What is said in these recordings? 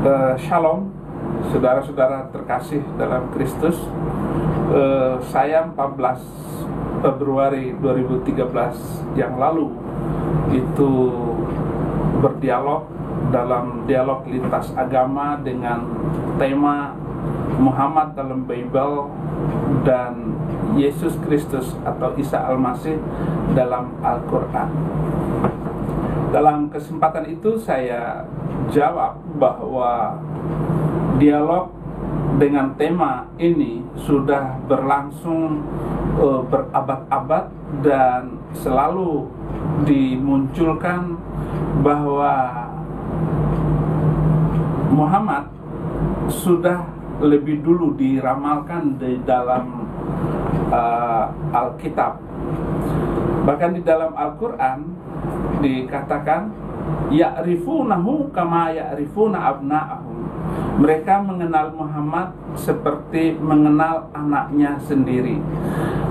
Shalom, saudara-saudara terkasih dalam Kristus. Saya 14 Februari 2013 yang lalu itu berdialog dalam dialog lintas agama dengan tema Muhammad dalam Bible dan Yesus Kristus atau Isa Al-Masih dalam Al-Quran. Dalam kesempatan itu saya jawab bahwa dialog dengan tema ini sudah berlangsung berabad-abad dan selalu dimunculkan bahwa Muhammad sudah lebih dulu diramalkan di dalam Alkitab. Bahkan di dalam Al-Quran dikatakan ya'rifunahu kama ya'rifuna abna'ahum. Mereka mengenal Muhammad seperti mengenal anaknya sendiri.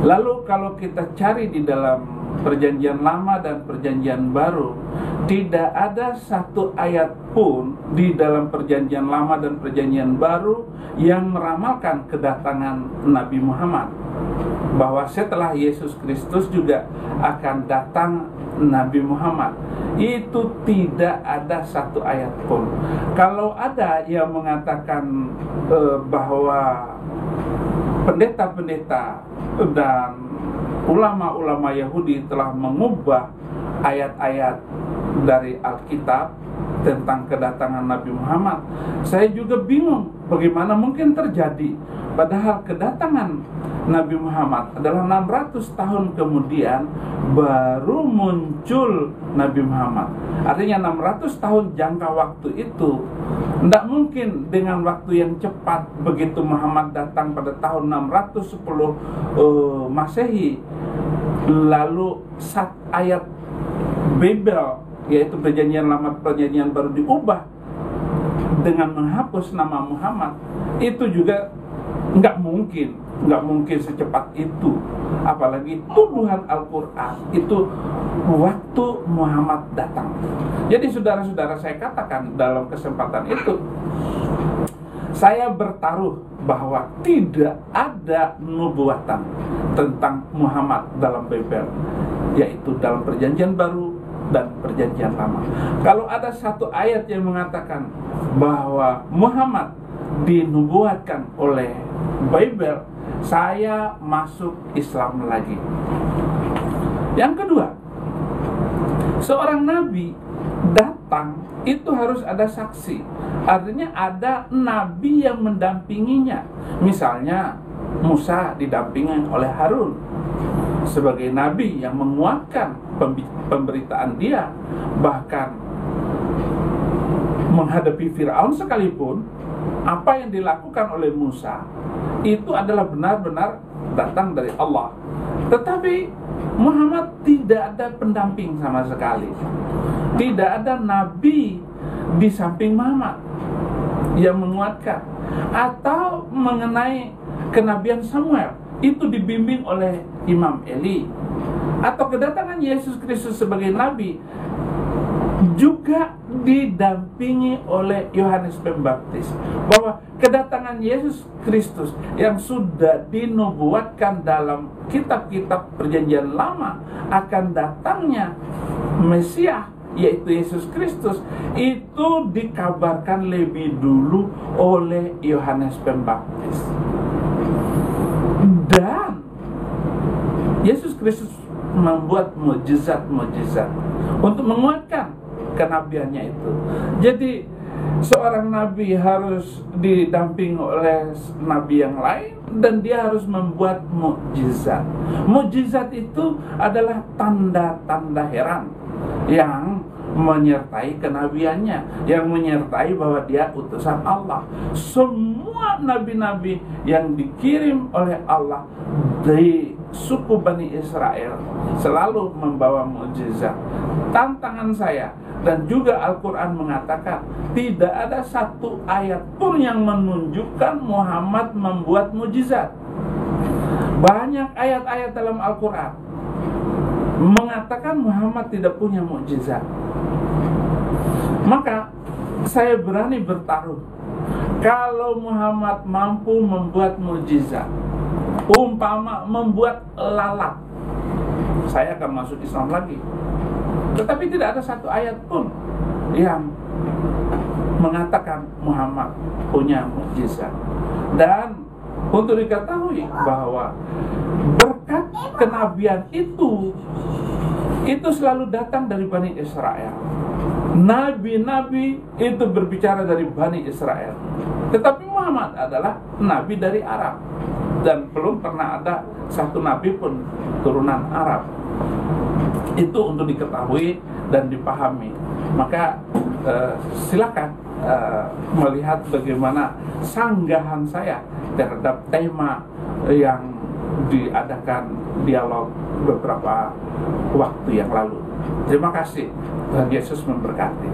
Lalu kalau kita cari di dalam Perjanjian Lama dan Perjanjian Baru, tidak ada satu ayat pun di dalam Perjanjian Lama dan Perjanjian Baru yang meramalkan kedatangan Nabi Muhammad, bahwa setelah Yesus Kristus juga akan datang Nabi Muhammad. Itu tidak ada satu ayat pun. Kalau ada yang mengatakan bahwa pendeta-pendeta dan ulama-ulama Yahudi telah mengubah ayat-ayat dari Alkitab tentang kedatangan Nabi Muhammad, saya juga bingung bagaimana mungkin terjadi. Padahal kedatangan Nabi Muhammad adalah 600 tahun kemudian baru muncul Nabi Muhammad. Artinya 600 tahun jangka waktu itu tidak mungkin dengan waktu yang cepat. Begitu Muhammad datang pada tahun 610 Masehi, lalu ayat Bible, yaitu Perjanjian Lama Perjanjian Baru, diubah dengan menghapus nama Muhammad, itu juga nggak mungkin secepat itu. Apalagi tuduhan Al-Quran itu waktu Muhammad datang. Jadi saudara-saudara, saya katakan dalam kesempatan itu, saya bertaruh bahwa tidak ada nubuatan tentang Muhammad dalam Bible, yaitu dalam Perjanjian Baru dan Perjanjian Lama. Kalau ada satu ayat yang mengatakan bahwa Muhammad dinubuatkan oleh Bible, saya masuk Islam lagi. Yang kedua, seorang nabi datang itu harus ada saksi. Artinya ada nabi yang mendampinginya. Misalnya Musa didampingi oleh Harun sebagai nabi yang menguatkan pemberitaan dia. Bahkan menghadapi Fir'aun sekalipun, apa yang dilakukan oleh Musa itu adalah benar-benar datang dari Allah. Tetapi Muhammad tidak ada pendamping sama sekali. Tidak ada nabi di samping Muhammad yang menguatkan. Atau mengenai kenabian Samuel, itu dibimbing oleh Imam Eli. Atau kedatangan Yesus Kristus sebagai nabi juga didampingi oleh Yohanes Pembaptis, bahwa kedatangan Yesus Kristus yang sudah dinubuatkan dalam kitab-kitab Perjanjian Lama akan datangnya Mesias, yaitu Yesus Kristus, itu dikabarkan lebih dulu oleh Yohanes Pembaptis. Dan Yesus Kristus membuat mukjizat-mukjizat untuk menguatkan kenabiannya itu. Jadi seorang nabi harus didamping oleh nabi yang lain, dan dia harus membuat mukjizat. Mukjizat itu adalah tanda-tanda heran yang menyertai kenabiannya, yang menyertai bahwa dia utusan Allah. Semua nabi-nabi yang dikirim oleh Allah dari suku Bani Israel selalu membawa mukjizat. Tantangan saya dan juga Al-Quran mengatakan tidak ada satu ayat pun yang menunjukkan Muhammad membuat mukjizat. Banyak ayat-ayat dalam Al-Quran mengatakan Muhammad tidak punya mukjizat. Maka saya berani bertaruh, kalau Muhammad mampu membuat mukjizat, umpama membuat lalat, saya akan masuk Islam lagi. Tetapi tidak ada satu ayat pun yang mengatakan Muhammad punya mukjizat. Dan untuk diketahui bahwa berkat kenabian itu selalu datang dari Bani Israel. Nabi-nabi itu berbicara dari Bani Israel. Tetapi Muhammad adalah nabi dari Arab, dan belum pernah ada satu nabi pun turunan Arab. Itu untuk diketahui dan dipahami. Maka silakan melihat bagaimana sanggahan saya terhadap tema yang diadakan dialog beberapa waktu yang lalu. Terima kasih. Tuhan Yesus memberkati.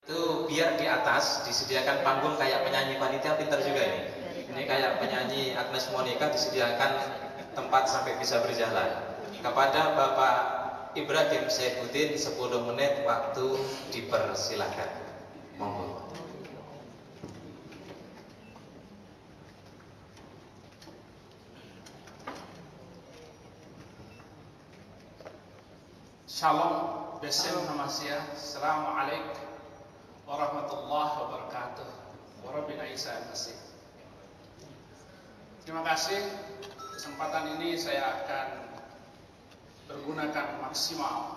Itu biar di atas disediakan panggung kayak penyanyi panitia, pintar juga ini. Ini kayak penyanyi Agnes Monica, disediakan tempat sampai bisa berjalan. Kepada Bapak Ibrahim Saifuddin 10 menit waktu dipersilakan. Monggo. Shalom, Besem Hamasya, Assalamualaikum warahmatullahi wabarakatuh. Warabbina Isa al-Masih. Terima kasih. Kesempatan ini saya akan bergunakan maksimal.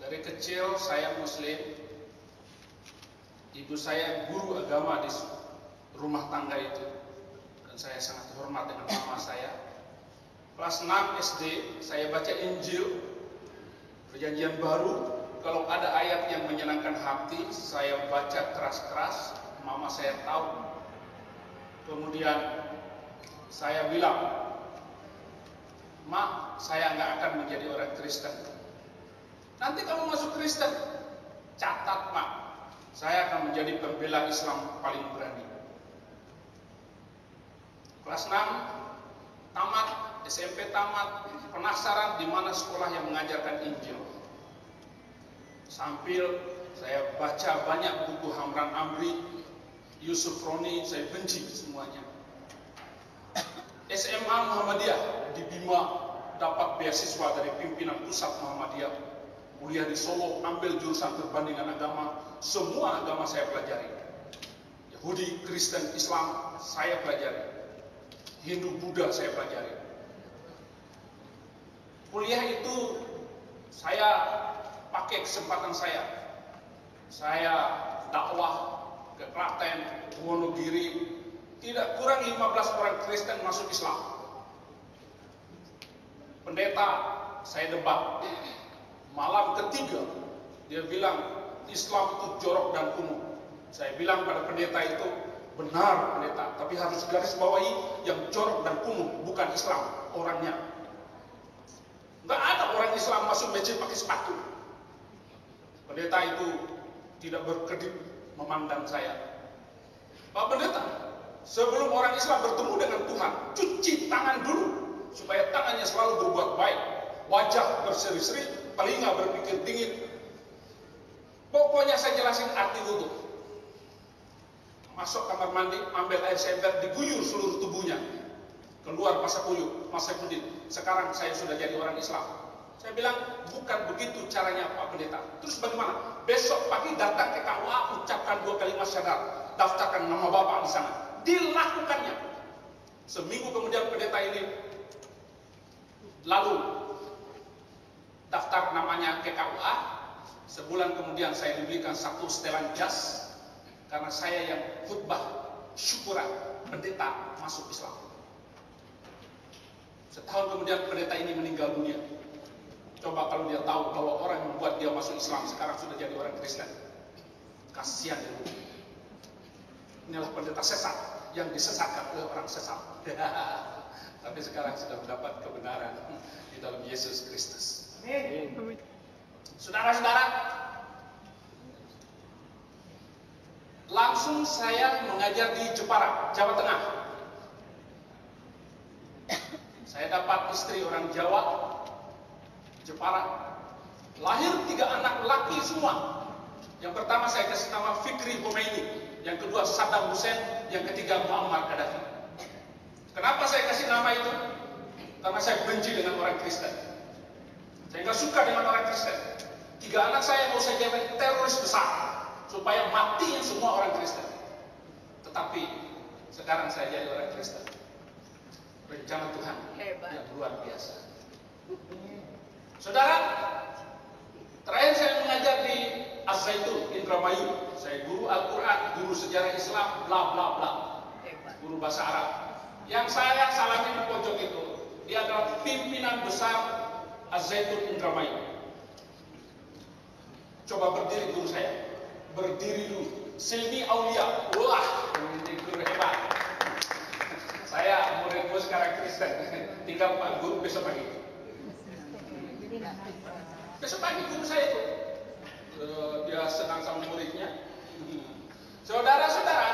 Dari kecil saya Muslim. Ibu saya guru agama di rumah tangga itu, dan saya sangat hormat dengan mama saya. Kelas 6 SD saya baca Injil Perjanjian Baru. Kalau ada ayat yang menyenangkan hati, saya baca keras-keras. Mama saya tahu. Kemudian saya bilang, "Mak, saya nggak akan menjadi orang Kristen." "Nanti kamu masuk Kristen." "Catat, Mak, saya akan menjadi pembela Islam paling berani." Kelas 6 tamat, SMP tamat, penasaran di mana sekolah yang mengajarkan Injil. Sambil saya baca banyak buku Hamran Amri, Yusuf Roni, saya benci semuanya. SMA Muhammadiyah di Bima, dapat beasiswa dari pimpinan pusat Muhammadiyah. Kuliah di Solo, ambil jurusan perbandingan agama, semua agama saya pelajari. Yahudi, Kristen, Islam saya pelajari. Hindu, Buddha saya pelajari. Kuliah itu saya pakai kesempatan saya. Saya dakwah ke Klaten, Wonogiri, tidak kurang 15 orang Kristen masuk Islam. Pendeta saya debat. Malam ketiga dia bilang Islam itu jorok dan kumuh. Saya bilang pada pendeta itu, "Benar pendeta, tapi harus garis bawahi yang jorok dan kumuh bukan Islam orangnya." Nggak ada orang Islam masuk masjid pakai sepatu. Pendeta itu tidak berkedip memandang saya. "Pak pendeta, sebelum orang Islam bertemu dengan Tuhan, cuci tangan dulu supaya tangannya selalu berbuat baik, wajah berseri-seri, telinga berpikir dingin." Pokoknya saya jelasin arti wudu. Masuk kamar mandi, ambil air sember, diguyur seluruh tubuhnya. Keluar pasak kuyuk, Mas Saifuddin, "Sekarang saya sudah jadi orang Islam." Saya bilang, "Bukan begitu caranya Pak Pendeta." "Terus bagaimana?" "Besok pagi datang ke KUA, ucapkan 2 kalimat syahadat, daftarkan nama Bapak di sana." Dilakukannya. Seminggu kemudian pendeta ini lalu daftar namanya ke KUA. Sebulan kemudian saya diberikan 1 setelan jas karena saya yang khutbah syukuran pendeta masuk Islam. Setahun kemudian pendeta ini meninggal dunia. Coba kalau dia tahu bahwa orang yang membuat dia masuk Islam sekarang sudah jadi orang Kristen. Kasihan dia. Inilah pendeta sesat yang disesatkan oleh orang sesat. Tapi sekarang sudah mendapat kebenaran di dalam Yesus Kristus. Saudara-saudara, langsung saya mengajar di Jepara, Jawa Tengah. Saya dapat istri orang Jawa. Jepara. Lahir 3 anak laki semua. Yang pertama saya kasih nama Fikri Khomeini, yang kedua Saddam Hussein, yang ketiga Muammar Gaddafi. Kenapa saya kasih nama itu? Karena saya benci dengan orang Kristen. Saya nggak suka dengan orang Kristen. 3 anak saya mau saya jadi teroris besar, supaya matinya semua orang Kristen. Tetapi sekarang saya jadi orang Kristen. Rencana Tuhan yang luar biasa. Saudara, terakhir saya mengajar di Az-Zaitun, Indramayu. Saya guru Al-Quran, guru sejarah Islam, bla bla bla. Guru bahasa Arab. Yang saya salami di pojok itu, dia adalah pimpinan besar Az-Zaitun Indramayu. Coba berdiri guru saya. Berdiri dulu. Silmi Aulia. Wah, ini guru hebat. Saya muridmu sekarang Kristen. Tinggal Pak Guru besok pagi. Besok pagi guru saya itu. Dia senang sama muridnya. Saudara-saudara,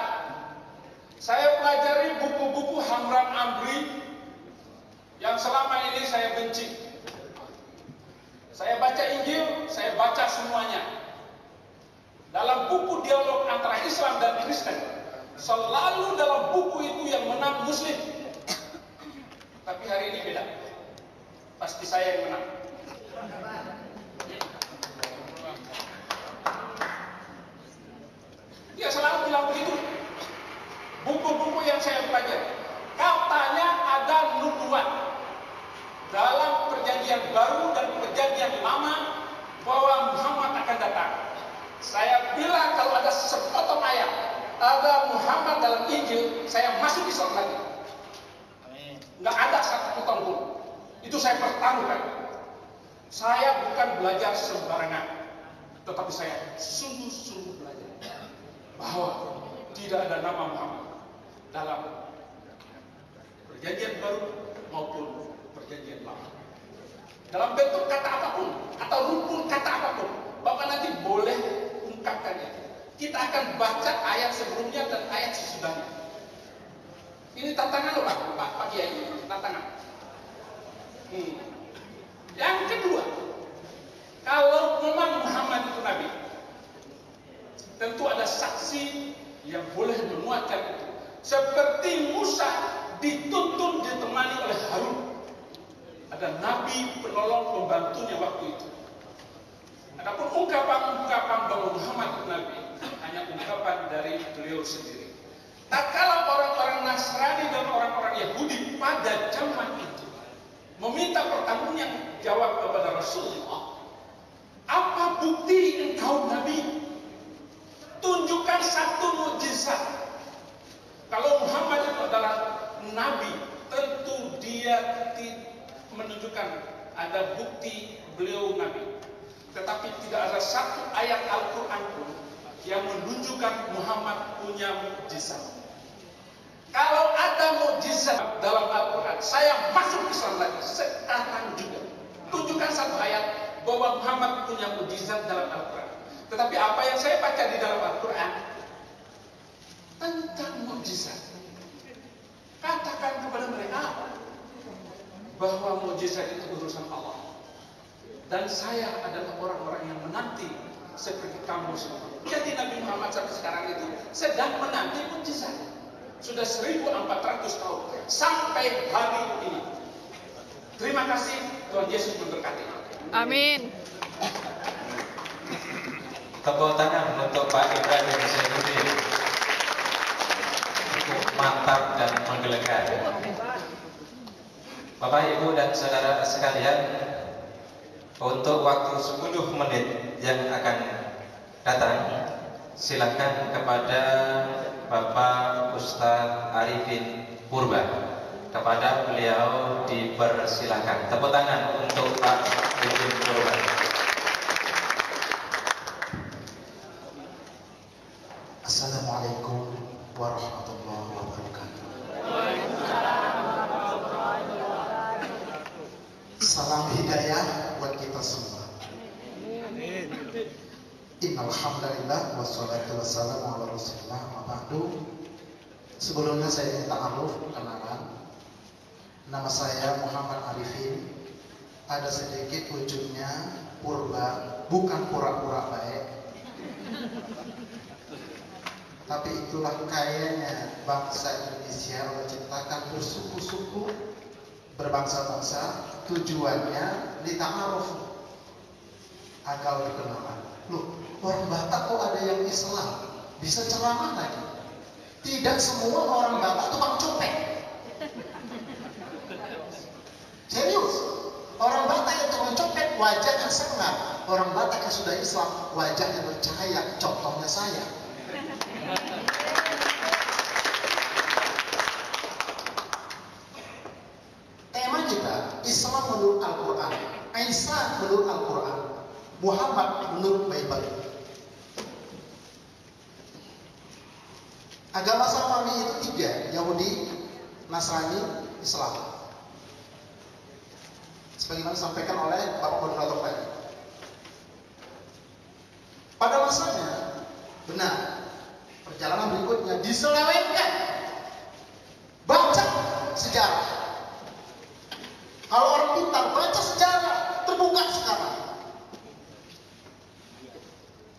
saya pelajari buku-buku Hamran Amri yang selama ini saya benci. Saya baca Injil, saya baca semuanya. Dalam buku dialog antara Islam dan Kristen, selalu dalam buku itu yang menang Muslim. Tapi hari ini beda. Pasti saya yang menang. Dia selalu bilang begitu. Buku-buku yang saya pelajari, katanya ada nubuat dalam perjanjian baru dan perjanjian lama bahwa Muhammad akan datang. Saya bilang kalau ada sepotong ayat ada Muhammad dalam Injil, saya masuk Islam lagi. Nggak ada satu potong pun. Itu saya pertaruhkan. Saya bukan belajar sembarangan, tetapi saya sungguh-sungguh belajar bahwa tidak ada nama Muhammad dalam perjanjian baru maupun perjanjian lama. Dalam bentuk kata apapun atau rukun kata apapun, Bapak nanti boleh ungkapkannya. Kita akan baca ayat sebelumnya dan ayat sesudahnya. Ini tantangan loh Pak Kiai, tantangan. Yang kedua, kalau memang Muhammad itu Nabi, tentu ada saksi yang boleh menguatkan itu. Seperti Musa dituntun ditemani oleh Harun. Ada Nabi penolong pembantunya waktu itu. Adapun ungkapan-ungkapan bahwa Muhammad itu Nabi hanya ungkapan dari beliau sendiri. Tak kala orang-orang Nasrani dan orang-orang Yahudi pada zaman itu meminta pertanggungan jawab kepada Rasulullah, apa bukti engkau Nabi? Tunjukkan satu mukjizat. Kalau Muhammad itu adalah Nabi, tentu dia menunjukkan ada bukti beliau Nabi. Tetapi tidak ada satu ayat Al-Quran pun yang menunjukkan Muhammad punya mukjizat. Kalau ada mukjizat dalam Al-Quran, saya masuk Islam lagi sekarang juga. Tunjukkan satu ayat bahwa Muhammad punya mukjizat dalam Al-Quran. Tetapi apa yang saya baca di dalam Al-Quran tentang mukjizat, katakan kepada mereka bahwa mukjizat itu urusan Allah. Dan saya adalah orang-orang yang menanti seperti kamu semua. Jadi Nabi Muhammad sampai sekarang itu sedang menanti mukjizat. Sudah 1400 tahun sampai hari ini. Terima kasih, Tuhan Yesus memberkati. Amin. Tepuk tangan untuk Pak Ibrahim Zainuddin. Cukup mantap dan menggelegar. Bapak, Ibu, dan saudara sekalian, untuk waktu 10 menit yang akan datang, silakan kepada Bapak Ustadz Arifin Purba. Kepada beliau dipersilakan. Tepuk tangan untuk Pak Arifin Purba. Assalamualaikum warahmatullahi wabarakatuh. Salam hidayah buat kita semua. Innal hamdalillah wassalatu wassalamu ala Rasulillah wa ba'du. Sebelumnya saya minta ta'aruf, kenalan. Nama saya Muhammad Arifin. ada sedikit wujudnya purba, bukan pura-pura baik. Tapi itulah kayanya bangsa Indonesia Allah ciptakan bersuku-suku, berbangsa-bangsa, tujuannya lita'arufu, agar berkenalan. Loh, orang Batak kok ada yang Islam, bisa ceramah lagi. Tidak semua orang Batak tukang copet. Serius, orang Batak yang tukang copet wajahnya senang. Orang Batak yang sudah Islam wajahnya bercahaya. Contohnya saya. Tema kita Islam menurut Al-Quran, Isa menurut Al-Quran, Muhammad menurut Bible. Agama Samawi itu 3, Yahudi, Nasrani, Islam. Sebagaimana disampaikan oleh Bapak Moderator tadi. Pada masanya, benar, perjalanan berikutnya diselewengkan. Baca sejarah. Kalau orang pintar, baca sejarah, terbuka sekarang.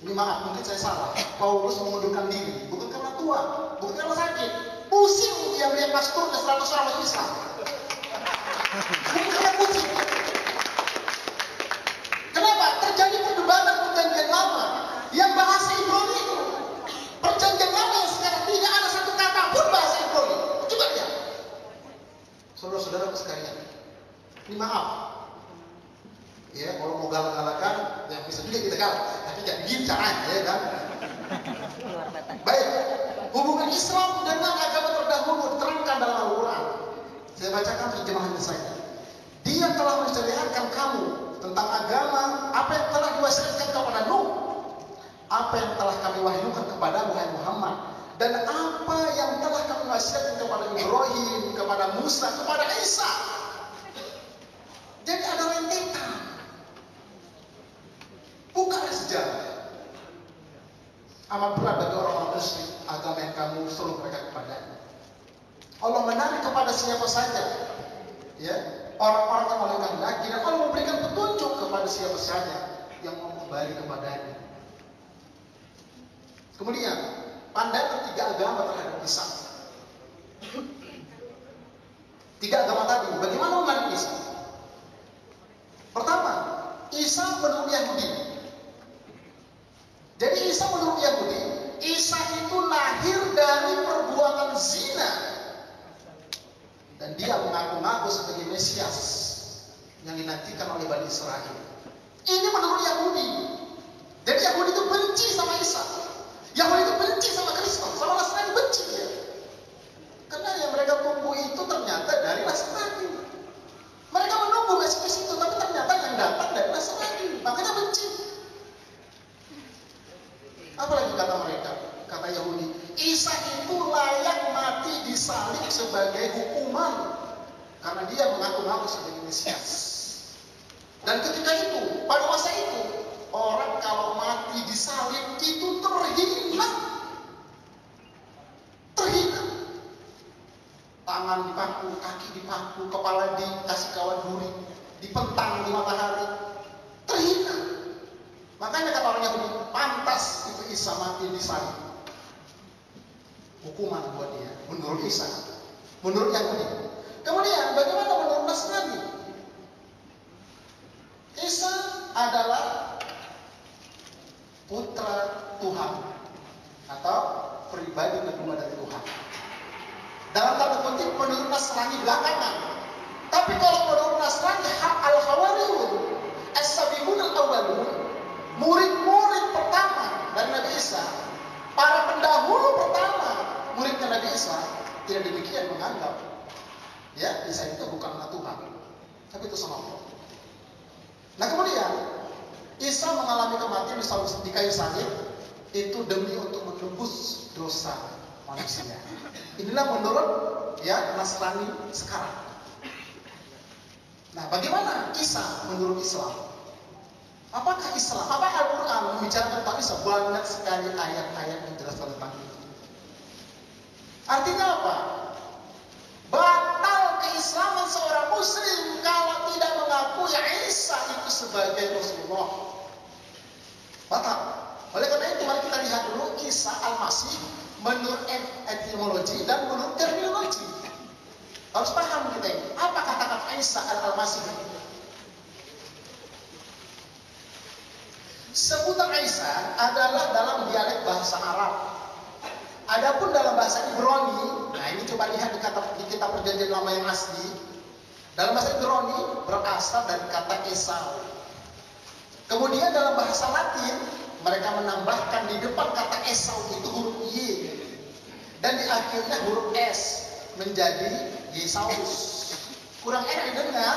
Ini maaf, mungkin saya salah. Paulus mengundurkan diri, bukan karena tua, bukan karena sakit. Pusing dia melihat pasturnya 100 orang masuk Islam. Bukan karena pusing. Kenapa? Terjadi perdebatan perjanjian lama yang bahasa Ibrani itu. Perjanjian lama yang sekarang tidak ada satu kata pun bahasa Ibrani. Coba lihat. Saudara-saudara sekalian, ini maaf. Ya, kalau mau galak-galakan, ya bisa juga kita galak. Tapi jangan begini caranya, ya kan? Baik, hubungan Islam dengan agama terdahulu diterangkan dalam Al-Quran. Saya bacakan terjemahannya saja. Dia telah menceritakan kamu tentang agama, apa yang telah diwahyukan kepada Nuh, apa yang telah kami wahyukan kepada Muhammad, dan apa yang telah kami wasiatkan kepada Ibrahim, kepada Musa, kepada Isa. Jadi ada rentetan. Bukanlah sejarah. Amat berat bagi orang-orang musyrik agama yang kamu suruh mereka kepadanya. Allah menarik kepada siapa saja, ya, orang-orang yang Allah kehendaki, dan Allah memberikan petunjuk kepada siapa saja yang mau kembali kepadanya. Kemudian pandangan 3 agama terhadap Isa. 3 agama tadi, bagaimana memandang Isa? Pertama, Isa menurut Yahudi. Jadi Isa menurut Yahudi, Isa itu lahir dari perbuatan zina. Dan dia mengaku-ngaku sebagai Mesias yang dinantikan oleh Bani Israel. Ini menurut Yahudi. Jadi Yahudi itu benci sama Isa. Yahudi itu benci sama Kristus, sama Nasrani benci ya. Karena yang mereka tunggu itu ternyata dari Nasrani. Mereka menunggu Mesias itu, tapi ternyata yang datang dari Nasrani. Makanya benci. Apalagi kata mereka, kata Yahudi, Isa itu layak mati disalib sebagai hukuman karena dia mengaku-ngaku sebagai Mesias. Dan ketika itu, pada masa itu, orang kalau mati disalib itu terhina. Terhina. Tangan dipaku, kaki dipaku, kepala dikasih kawat duri, dipentang di matahari. Terhina. Makanya kata orang Yahudi, pantas itu Isa mati disalib. Hukuman buat dia, menurut Isa, menurut Yahudi. Kemudian bagaimana menurut Nasrani? Isa adalah putra Tuhan atau pribadi kedua dari Tuhan. Dalam tanda kutip menurut Nasrani belakangan. Tapi kalau menurut Nasrani, al-Hawariyun, as-Sabiqun al-Awwalun, murid-murid pertama dari Nabi Isa, para pendahulu pertama muridnya Nabi Isa, tidak demikian menganggap ya Isa itu bukanlah Tuhan, tapi itu sama Allah. Nah kemudian Isa mengalami kematian di kayu salib itu demi untuk menebus dosa manusia. Inilah menurut ya Nasrani sekarang. Nah bagaimana Isa menurut Islam? Apakah Islam, apakah Al-Quran membicarakan tentang Isa? Banyak sekali ayat-ayat yang menjelaskan tentang itu. Artinya apa? Batal keislaman seorang muslim kalau tidak mengakui Isa itu sebagai Rasulullah. Batal. Oleh karena itu mari kita lihat dulu Isa Al-Masih menurut etimologi dan menurut terminologi. Harus paham kita ini. Apa kata-kata Isa Al-Masih? Sebutan Isa adalah dalam dialek bahasa Arab. Adapun dalam bahasa Ibrani, nah ini coba lihat di kitab Perjanjian Lama yang asli. Dalam bahasa Ibrani berasal dari kata Esau. Kemudian dalam bahasa Latin mereka menambahkan di depan kata Esau itu huruf Y dan di akhirnya huruf S menjadi Yesaus. Kurang enak didengar,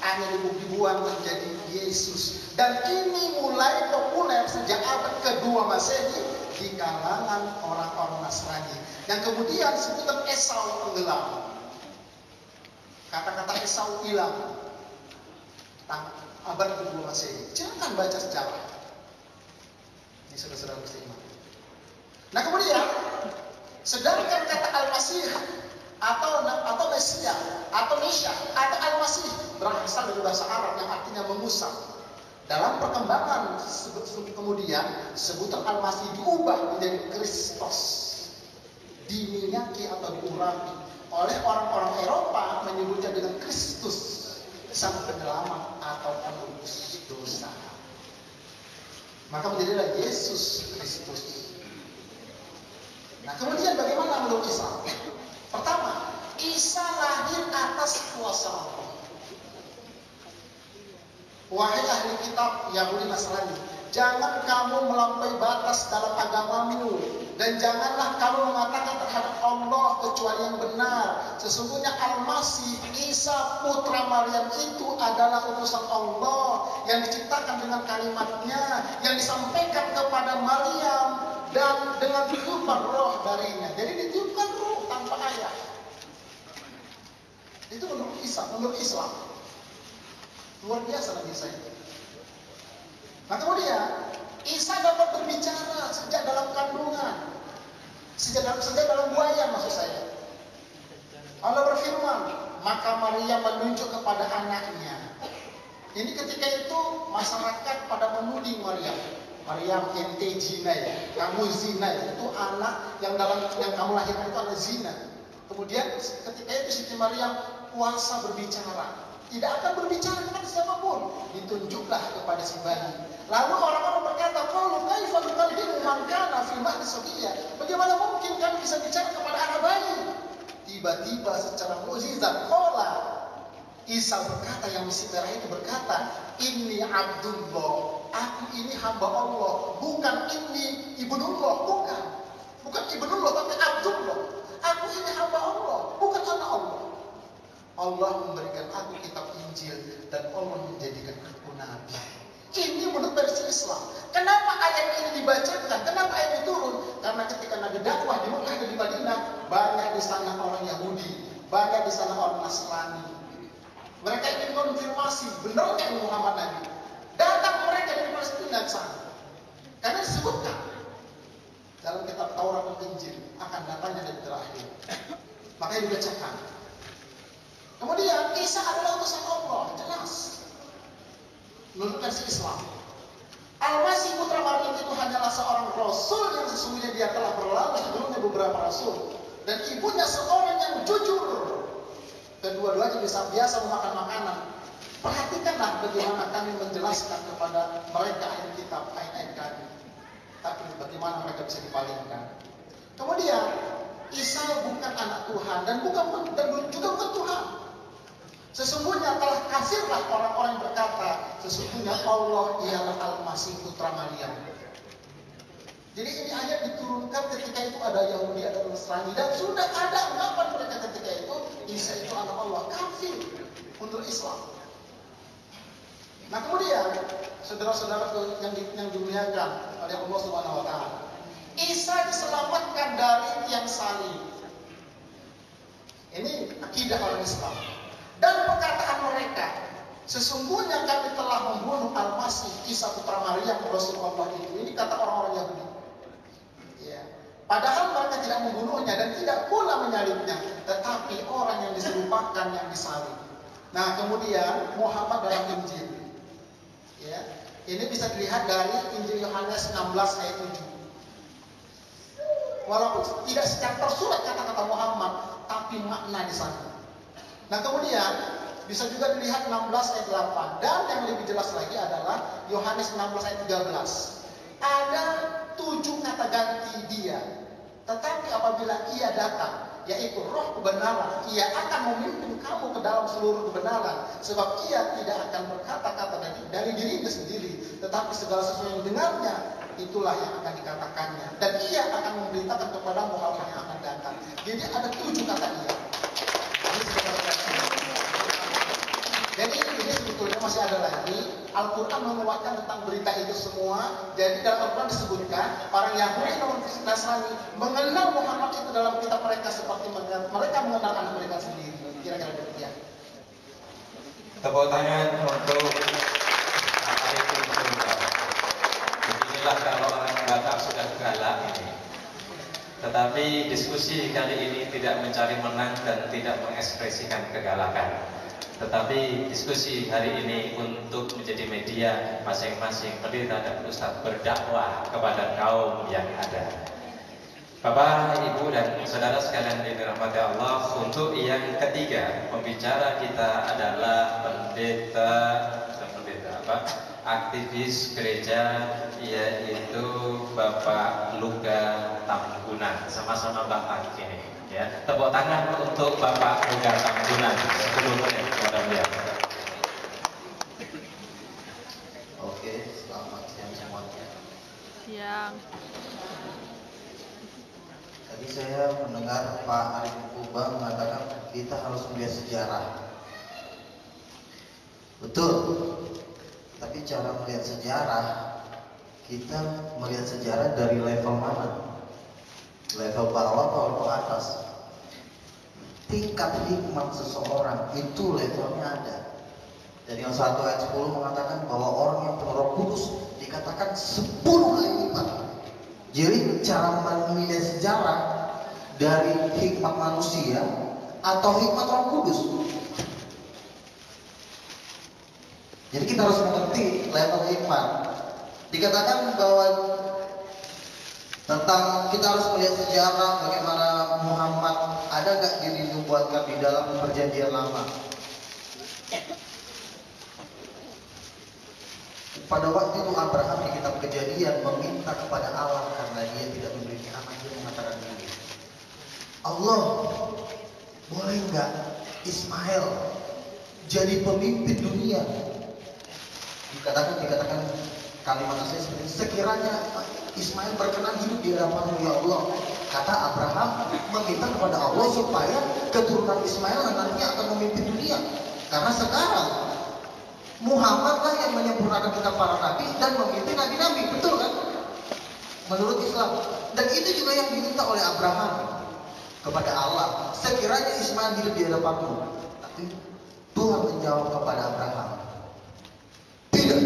hanya dibuang menjadi Yesus. Dan ini mulai populer sejak abad kedua Masehi di kalangan orang-orang Nasrani. Yang kemudian sebutan Esau tenggelam. Kata-kata Esau hilang. Abad kedua Masehi. Jangan baca sejarah. Ini saudara-saudara muslimah. Nah kemudian, sedangkan kata Al-Masih atau Mesia atau Mesya atau Al-Masih berasal dari bahasa Arab yang artinya mengusap. Dalam perkembangan kemudian sebutan Al-Masih diubah menjadi Kristus, diminyaki atau diurapi oleh orang-orang Eropa menyebutnya dengan Kristus, sang penyelamat atau penebus dosa. Maka menjadilah Yesus Kristus. Nah kemudian bagaimana menurut Islam? Pertama, Isa lahir atas kuasa Allah. Wahai ahli kitab Yahudi Nasrani, jangan kamu melampaui batas dalam agamamu dan janganlah kamu mengatakan terhadap Allah kecuali yang benar. Sesungguhnya Al-Masih Isa putra Maryam itu adalah utusan Allah yang diciptakan dengan kalimatnya yang disampaikan kepada Maryam dan dengan ditiupkan roh darinya. Jadi ditiupkan roh tanpa ayat. Itu menurut Isa, menurut Islam. Luar biasa Nabi Isa itu. Nah kemudian Isa dapat berbicara sejak dalam kandungan, sejak dalam buaya maksud saya. Allah berfirman, maka Maria menunjuk kepada anaknya. Ini ketika itu masyarakat pada menuding Maryam. Maryam ente zina ya, kamu zina ya. Itu anak yang kamu lahirkan itu anak zina. Kemudian ketika itu Siti Maryam kuasa berbicara. Tidak akan berbicara kepada siapapun. Ditunjuklah kepada si bayi. Lalu orang-orang berkata, "Qalu kaifa nukallimu man kana fil mahdi sabiyya?" Bagaimana mungkin kami bisa bicara kepada anak bayi? Tiba-tiba secara mukjizat qala Isa berkata, yang misi merah itu berkata, "Inni Abdullah." Aku ini hamba Allah. Bukan ini ibnullah, bukan. Bukan ibnullah tapi Abdullah. Aku ini hamba Allah, bukan anak Allah. Allah memberikan aku kitab Injil dan Allah menjadikan aku nabi. Ini menurut versi Islam. Kenapa ayat ini dibacakan? Kenapa ayat ini turun? Karena ketika Nabi dakwah di Mekah dan di Madinah, banyak di sana orang Yahudi, banyak di sana orang Nasrani. Mereka ingin konfirmasi benar ini Muhammad Nabi. Datang mereka dari Palestina ke sana. Karena disebutkan dalam kitab Taurat dan Injil akan datangnya dari terakhir. Makanya dibacakan. Kemudian Isa adalah utusan Allah, jelas. Menurut versi Islam, Al-Masih putra Maryam itu hanyalah seorang rasul yang sesungguhnya dia telah berlalu sebelumnya beberapa rasul dan ibunya seorang yang jujur. Kedua-duanya biasa memakan makanan. Perhatikanlah bagaimana kami menjelaskan kepada mereka ayat kitab, ayat-ayat kami. Tapi bagaimana mereka bisa dipalingkan. Kemudian Isa bukan anak Tuhan dan juga bukan Tuhan. Sesungguhnya telah kafirlah orang-orang yang berkata, sesungguhnya Allah ialah Al-Masih putra Maryam. Jadi ini ayat diturunkan ketika itu ada Yahudi, ada Nasrani, dan sudah ada anggapan mereka ketika itu Isa itu anak Allah. Kafir untuk Islam. Nah kemudian saudara-saudara yang dimuliakan oleh Allah Subhanahu Wa Taala, Isa diselamatkan dari tiang salib. Ini akidah orang Islam. Dan perkataan mereka, sesungguhnya kami telah membunuh Al-Masih Isa putra Maryam Rasulullah itu. Ini kata orang-orang Yahudi. Ya. Padahal mereka tidak membunuhnya dan tidak pula menyalibnya. tetapi orang yang diserupakan yang disalib. Nah, kemudian Muhammad dalam Injil. Ya, ini bisa dilihat dari Injil Yohanes 16 ayat 7. Walaupun tidak secara tersurat kata-kata Muhammad, tapi makna di sana. Nah, kemudian bisa juga dilihat 16 ayat 8. Dan yang lebih jelas lagi adalah Yohanes 16 ayat 13. Ada 7 kata ganti dia. Tetapi apabila ia datang, yaitu roh kebenaran, ia akan memimpin kamu ke dalam seluruh kebenaran. Sebab ia tidak akan berkata-kata dari dirinya sendiri, tetapi segala sesuatu yang dengarnya, itulah yang akan dikatakannya. Dan ia akan memberitakan kepadamu hal-hal yang akan datang. Jadi ada 7 kata ia. Jadi ini sebetulnya masih ada lagi. Al-Quran menguatkan tentang berita itu semua. Jadi dalam Al-Quran disebutkan orang Yahudi dan Nasrani mengenal Muhammad itu dalam kitab mereka seperti mereka mengenal anak mereka sendiri. Kira-kira demikian. Tepuk tangan untuk Arifin Sultan. Beginilah kalau orang Batak sudah galak ini. Tetapi diskusi kali ini tidak mencari menang dan tidak mengekspresikan kegalakan. Tetapi diskusi hari ini untuk menjadi media masing-masing pendeta dan ustadz berdakwah kepada kaum yang ada. Bapak, Ibu, dan saudara sekalian yang dirahmati Allah, untuk yang ketiga pembicara kita adalah aktivis gereja, yaitu Bapak Luga Tambunan. Sama-sama Bapak ini. Ya, tepuk tangan untuk Bapak Luga Tambunan. 10 menit, mudah-mudahan. Oke, selamat siang semuanya. Siang. Tadi saya mendengar Pak Arif Kubang mengatakan kita harus melihat sejarah. Betul. Tapi cara melihat sejarah, kita melihat sejarah dari level mana? Level bawah atau level atas? Tingkat hikmat seseorang itu levelnya ada. Dari yang 1 ayat 10 mengatakan bahwa orang yang penuh Roh Kudus dikatakan 10 kali lipat. Jadi cara melihat sejarah dari hikmat manusia atau hikmat Roh Kudus. Jadi kita harus mengerti level hikmat. Dikatakan bahwa tentang kita harus melihat sejarah bagaimana Muhammad ada gak dinubuatkan di dalam perjanjian lama. Pada waktu itu Abraham di kitab Kejadian meminta kepada Allah karena dia tidak memiliki anak, dia mengatakan begini, Allah, boleh nggak Ismail jadi pemimpin dunia? Dikatakan kalimat asli seperti sekiranya Ismail berkenan hidup di hadapanmu ya Allah. Kata Abraham meminta kepada Allah supaya keturunan Ismail nantinya akan memimpin dunia. Karena sekarang Muhammad lah yang menyempurnakan kitab para nabi dan memimpin nabi-nabi, betul kan? Menurut Islam. Dan itu juga yang diminta oleh Abraham kepada Allah. Sekiranya Ismail hidup di hadapanmu. Tapi Tuhan menjawab kepada Abraham, tidak.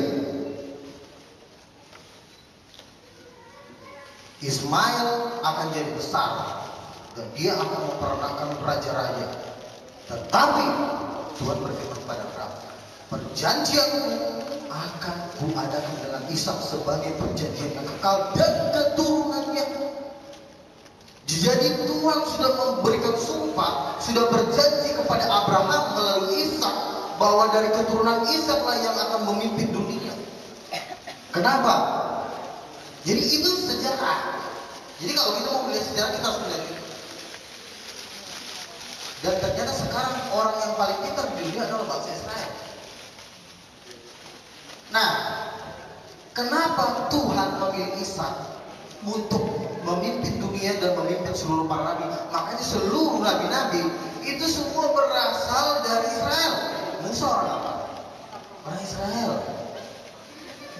Ismail akan jadi besar dan dia akan memperanakkan raja-raja. Tetapi Tuhan berfirman kepada Abraham, perjanjianku akan kuadakan dengan Ishak sebagai perjanjian yang kekal dan keturunannya. Jadi Tuhan sudah memberikan sumpah, sudah berjanji kepada Abraham melalui Ishak bahwa dari keturunan Ishak lah yang akan memimpin dunia. Kenapa? Jadi itu sejarah. Jadi kalau kita mau melihat sejarah, kita harus melihat itu. Dan ternyata sekarang orang yang paling pintar di dunia adalah bangsa Israel. Nah, kenapa Tuhan memilih Ishak untuk memimpin dunia dan memimpin seluruh para nabi? Makanya seluruh nabi-nabi itu semua berasal dari Israel. Musa orang apa? Orang Israel.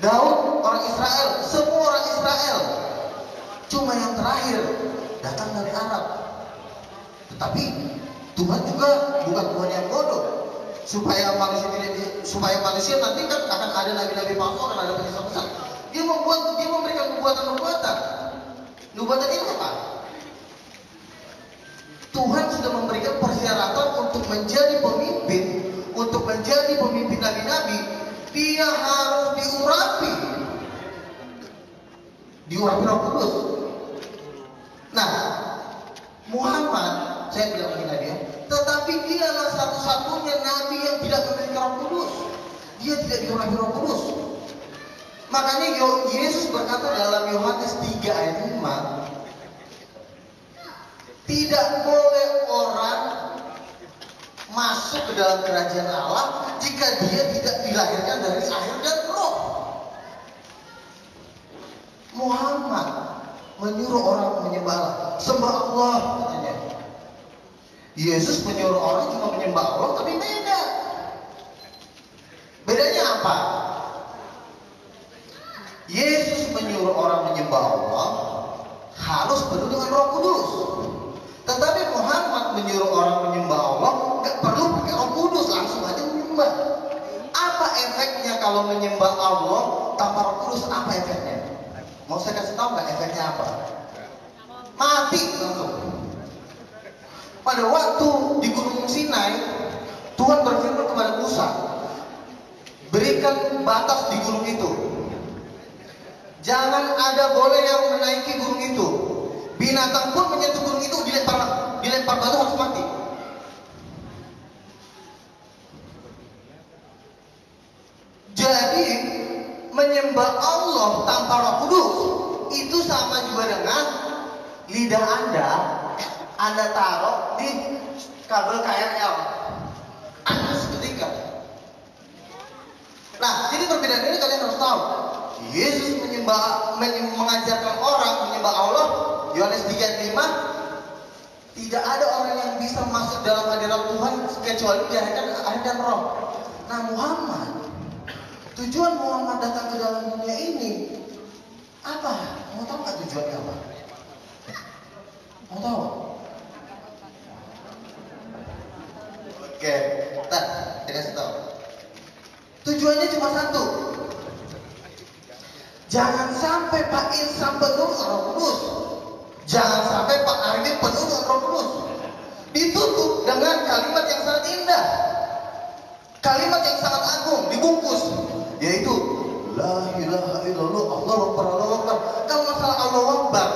Daud orang Israel, semua orang Israel. Cuma yang terakhir datang dari Arab. Tetapi Tuhan juga bukan Tuhan yang bodoh. Supaya manusia nanti kan akan ada nabi-nabi palsu, akan ada penyesat-penyesat. Dia memberikan nubuatan. Nubuatan ini apa? Tuhan sudah memberikan persyaratan untuk menjadi pemimpin nabi-nabi. Dia harus diurapi Roh Kudus. Nah, Muhammad, saya tidak menghina dia, tetapi dialah satu-satunya nabi yang tidak memiliki Roh Kudus. Dia tidak diurapi Roh Kudus. Makanya Yesus berkata dalam Yohanes 3 ayat 5, tidak boleh orang masuk ke dalam kerajaan Allah jika dia tidak dilahirkan dari air dan roh. Muhammad menyuruh orang menyembah Allah, sembah Allah katanya. Yesus menyuruh orang cuma menyembah Allah, tapi beda. Bedanya apa? Yesus menyuruh orang menyembah Allah harus penuh dengan Roh Kudus. Tetapi Muhammad menyuruh orang menyembah Allah nggak perlu pakai Roh Kudus, langsung aja menyembah. Apa efeknya kalau menyembah Allah tanpa Roh Kudus? Apa efeknya? Mau saya kasih tahu nggak efeknya apa? Mati langsung. Pada waktu di Gunung Sinai, Tuhan berfirman kepada Musa, berikan batas di gunung itu. Jangan ada boleh yang menaiki gunung itu. Binatang pun menyentuh gunung itu dilempar batu harus mati. Jadi menyembah Allah tanpa Roh Kudus itu sama juga dengan lidah Anda taruh di kabel KRL. Anda seketika. Nah, jadi perbedaan ini kalian harus tahu. Yesus mengajarkan orang menyembah Allah, Yohanes 3:5, tidak ada orang yang bisa masuk dalam hadirat Tuhan kecuali dilahirkan air dan roh. Nah, tujuan Muhammad datang ke dalam dunia ini apa? Mau tahu nggak tujuannya apa? Mau tahu? Oke, ntar saya kasih tahu. Tujuannya cuma satu. Jangan sampai Pak Insam penuh dengan Roh Kudus. Jangan sampai Pak Arifin penuh dengan Roh Kudus. Ditutup dengan kalimat yang sangat indah, kalimat yang sangat agung, dibungkus, yaitu La ilaha illallah, Allahu Akbar, Allahu Akbar. Kalau masalah Allahu Akbar,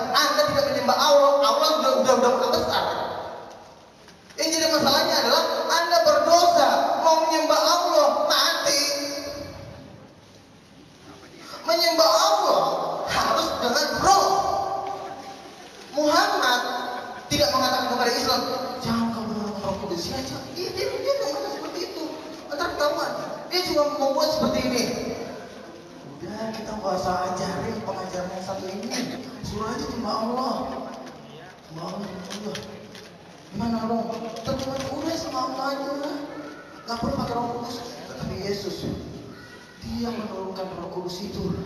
Anda tidak menyembah Allah, Allah udah maha besar. Yang jadi masalahnya adalah Anda berdosa, mau menyembah Allah, mati. Menyembah Allah harus dengan roh. Muhammad tidak mengatakan kepada Islam, jangan kamu dengan Roh Kudus saja. Dia mengatakan seperti itu. Antara ketahuan, dia cuma membuat seperti ini. Udah, kita nggak usah ajarin pengajaran yang satu ini. Suruh aja menyembah Allah. Menyembah Allah. Gimana dong? Terus udah sama Allah aja. Gak perlu pakai Roh Kudus. Tetapi Yesus, Dia menurunkan Roh Kudus itu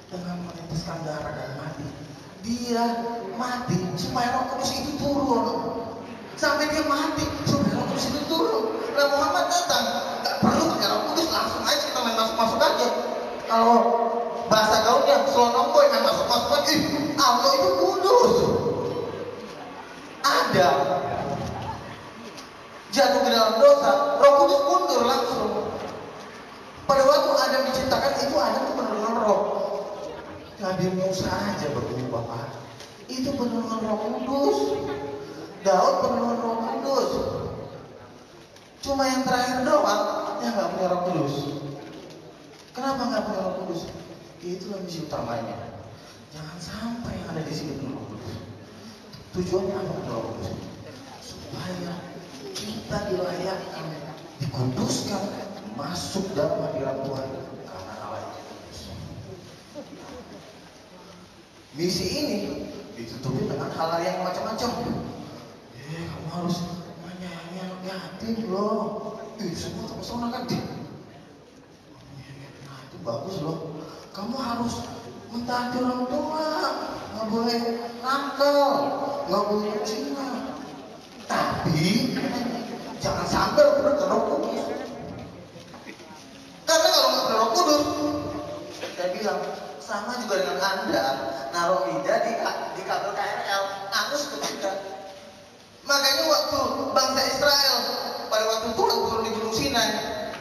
dengan meneteskan darah dan mati. Dia mati supaya Roh Kudus itu turun. Sampai dia mati supaya Roh Kudus itu turun. Nah, Muhammad datang, gak perlu pakai Roh Kudus, langsung aja kita main masuk aja. Kalau bahasa gaulnya selonongboy, main masuk aja. Allah itu kudus. Ada jatuh ke dalam dosa, Roh Kudus mundur langsung. Pada waktu Adam diciptakan itu Adam itu penuh dengan roh. Nabi Musa aja berubah, Pak. Itu penuh dengan Roh Kudus. Daud penuh dengan Roh Kudus. Cuma yang terakhir doang yang nggak punya Roh Kudus. Kenapa nggak punya Roh Kudus? Itulah misi utamanya. Jangan sampai yang ada di sini penuh Roh Kudus. Tujuannya apa Roh Kudus? Supaya kita dilayakkan, dikuduskan, masuk dalam hadirat Tuhan karena Allah itu kudus. Misi ini ditutupi dengan hal yang macam-macam. Kamu harus menyayangi anak yatim loh. Semua terpesona kan dia. Nah, itu bagus loh. Kamu harus mentaati orang tua, nggak boleh nakal, nggak boleh zina. Tapi jangan sampai berbuat Roh Kudus. Karena kalau nggak punya Roh Kudus, saya bilang sama juga dengan Anda naruh lidah di kabel KRL, angus ketika Makanya waktu bangsa Israel pada waktu Tuhan turun di Gunung Sinai,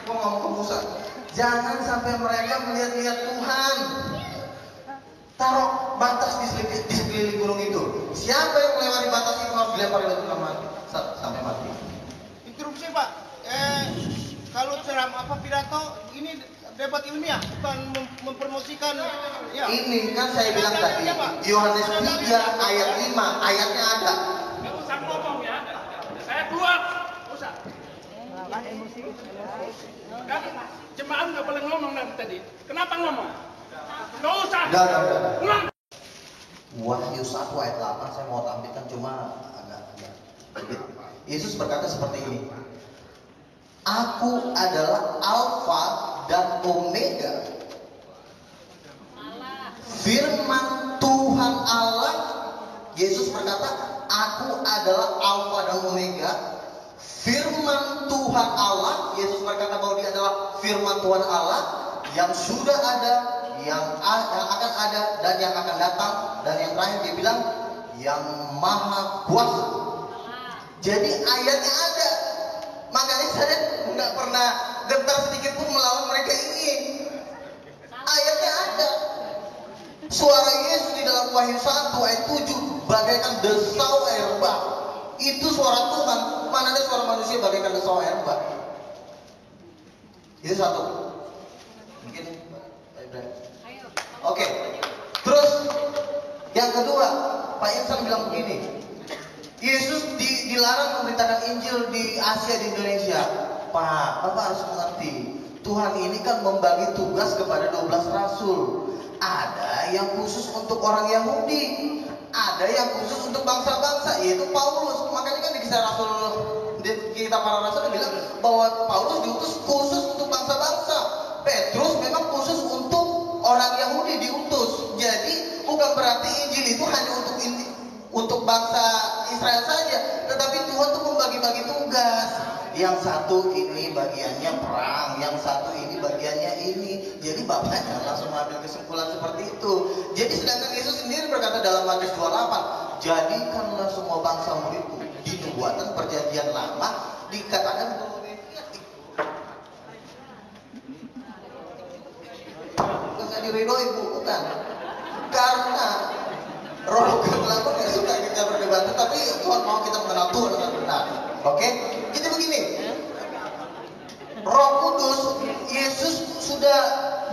gua ngomong ke Musa, jangan sampai mereka melihat-lihat Tuhan. Taruh batas di sekeliling gunung itu. Siapa yang melewati batas itu harus dilempar di batu sampai mati. Interupsi Pak. Kalau ceramah apa pidato ini debat ilmiah, bukan mempromosikan. Ya. Ini kan saya bilang tadi, Yohanes 3 ayat 5, ayatnya ada. Nggak usah ngomong ya. Saya keluar. Nggak usah. Kan jemaat nggak boleh ngomong tadi. Kenapa ngomong? Nggak usah. Udah. Pulang. Wahyu 1 ayat 8 saya mau tampilkan cuma agak. Yesus berkata seperti ini. Aku adalah Alfa dan Omega. Firman Tuhan Allah. Yesus berkata, aku adalah Alfa dan Omega. Firman Tuhan Allah. Yesus berkata bahwa dia adalah firman Tuhan Allah yang sudah ada, yang akan ada, dan yang akan datang. Dan yang terakhir dia bilang, yang maha kuasa. Jadi ayatnya ada. Makanya saya nggak pernah gentar sedikit pun melawan mereka ini. Ayatnya ada. Suara Yesus di dalam Wahyu 1 ayat 7 bagaikan desau air bah. Itu suara Tuhan. Mana ada suara manusia bagaikan desau air bah. Itu satu. Mungkin Oke. Terus yang kedua, Pak Insan bilang begini. Yesus dilarang memberitakan Injil di Asia, di Indonesia. Pak, Bapak harus mengerti, Tuhan ini kan membagi tugas kepada 12 rasul. Ada yang khusus untuk orang Yahudi, ada yang khusus untuk bangsa-bangsa, yaitu Paulus. Makanya kan di kisah Rasul, di kitab para rasul bilang bahwa Paulus diutus khusus untuk bangsa-bangsa. Petrus memang khusus untuk orang Yahudi diutus. Jadi bukan berarti Injil itu hanya untuk bangsa Israel saja, tetapi Tuhan tuh membagi-bagi tugas. Yang satu ini bagiannya perang, yang satu ini bagiannya ini. Jadi Bapak jangan langsung mengambil kesimpulan seperti itu. Jadi sedangkan Yesus sendiri berkata dalam Matius 28, jadikanlah semua bangsa muridku. Di nubuatan perjanjian lama dikatakan bukan diridhoi Bu, bukan. Karena Roh kegelapan nggak suka kita berdebat, tapi Tuhan mau kita mengenal Tuhan dengan benar. Oke? Jadi begini, Roh Kudus, Yesus sudah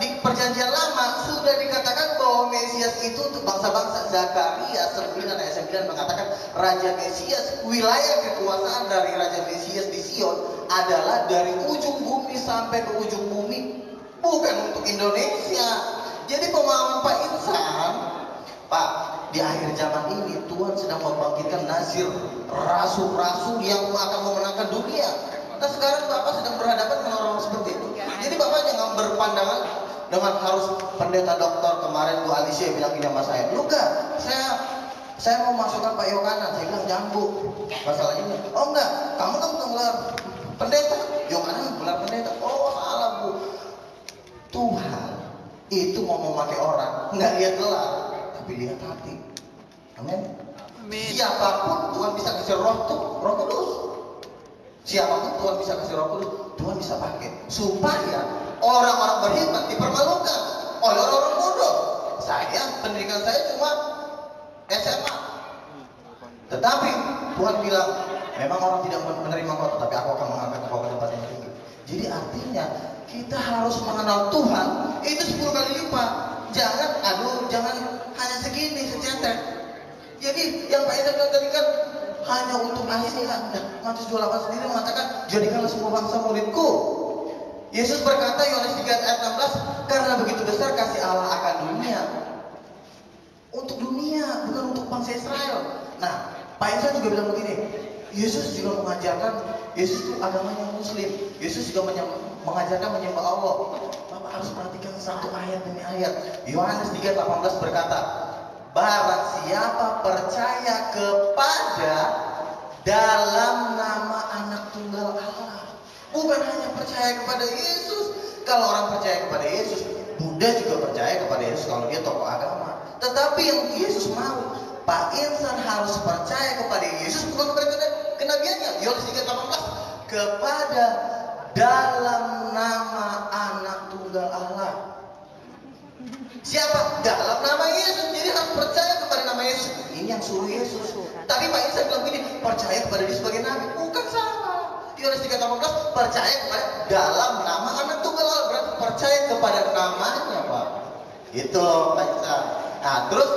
di perjanjian lama sudah dikatakan bahwa Mesias itu untuk bangsa-bangsa. Zakaria 9 ayat 9 mengatakan Raja Mesias, wilayah kekuasaan dari Raja Mesias di Sion adalah dari ujung bumi sampai ke ujung bumi, bukan untuk Indonesia. Jadi pemahaman Pak Insan, Pak, di akhir zaman ini Tuhan sedang membangkitkan nazir, rasul-rasul yang akan memenangkan dunia. Nah sekarang Bapak sedang berhadapan dengan orang seperti itu. Jadi Bapak jangan berpandangan dengan harus pendeta dokter. Kemarin Bu Alicia bilang gini sama saya, lu gak, saya mau masukkan Pak Yohanan. Saya bilang jangan Bu, masalahnya ini. Oh enggak, kamu kan gelar pendeta, Yohanan gelar pendeta. Oh salah Bu. Tuhan itu mau memakai orang, nggak lihat gelar, tapi lihat hati. Amin. Siapapun Tuhan bisa kasih Roh Kudus. Siapapun Tuhan bisa kasih Roh Kudus, Tuhan bisa pakai supaya orang-orang berhikmat dipermalukan oleh orang-orang bodoh. Pendidikan saya cuma SMA. Tetapi Tuhan bilang, memang orang tidak menerima kau, tapi aku akan mengangkat kau ke tempat yang tinggi. Jadi artinya kita harus mengenal Tuhan itu 10 kali lipat. Jangan hanya segini secetek. Jadi yang Pak Ida tadi kan hanya untuk Asia. Matius 28 sendiri mengatakan jadikanlah semua bangsa muridku. Yesus berkata Yohanes 3 ayat 16, karena begitu besar kasih Allah akan dunia. Untuk dunia, bukan untuk bangsa Israel. Nah, Pak Ida juga bilang begini, Yesus juga mengajarkan, Yesus itu agamanya Muslim. Yesus juga mengajarkan menyembah Allah. Bapak harus perhatikan satu ayat demi ayat. Yohanes 3:18 berkata, barang siapa percaya kepada dalam nama anak tunggal Allah. Bukan hanya percaya kepada Yesus. Kalau orang percaya kepada Yesus, Buddha juga percaya kepada Yesus kalau dia tokoh agama. Tetapi yang Yesus mau, Pak Insan harus percaya kepada Yesus bukan kepada kenabiannya. Yohanes 3:18, kepada dalam nama anak tunggal Allah. Siapa? Dalam nama Yesus. Jadi harus percaya kepada nama Yesus. Ini yang suruh Yesus. Tapi Pak Isa bilang gini, percaya kepada dia sebagai nabi. Bukan, salah. Yohanes 3:18, percaya kepada dalam nama anak tunggal Allah. Berarti percaya kepada namanya, Pak. Itu Pak Isa. Nah, terus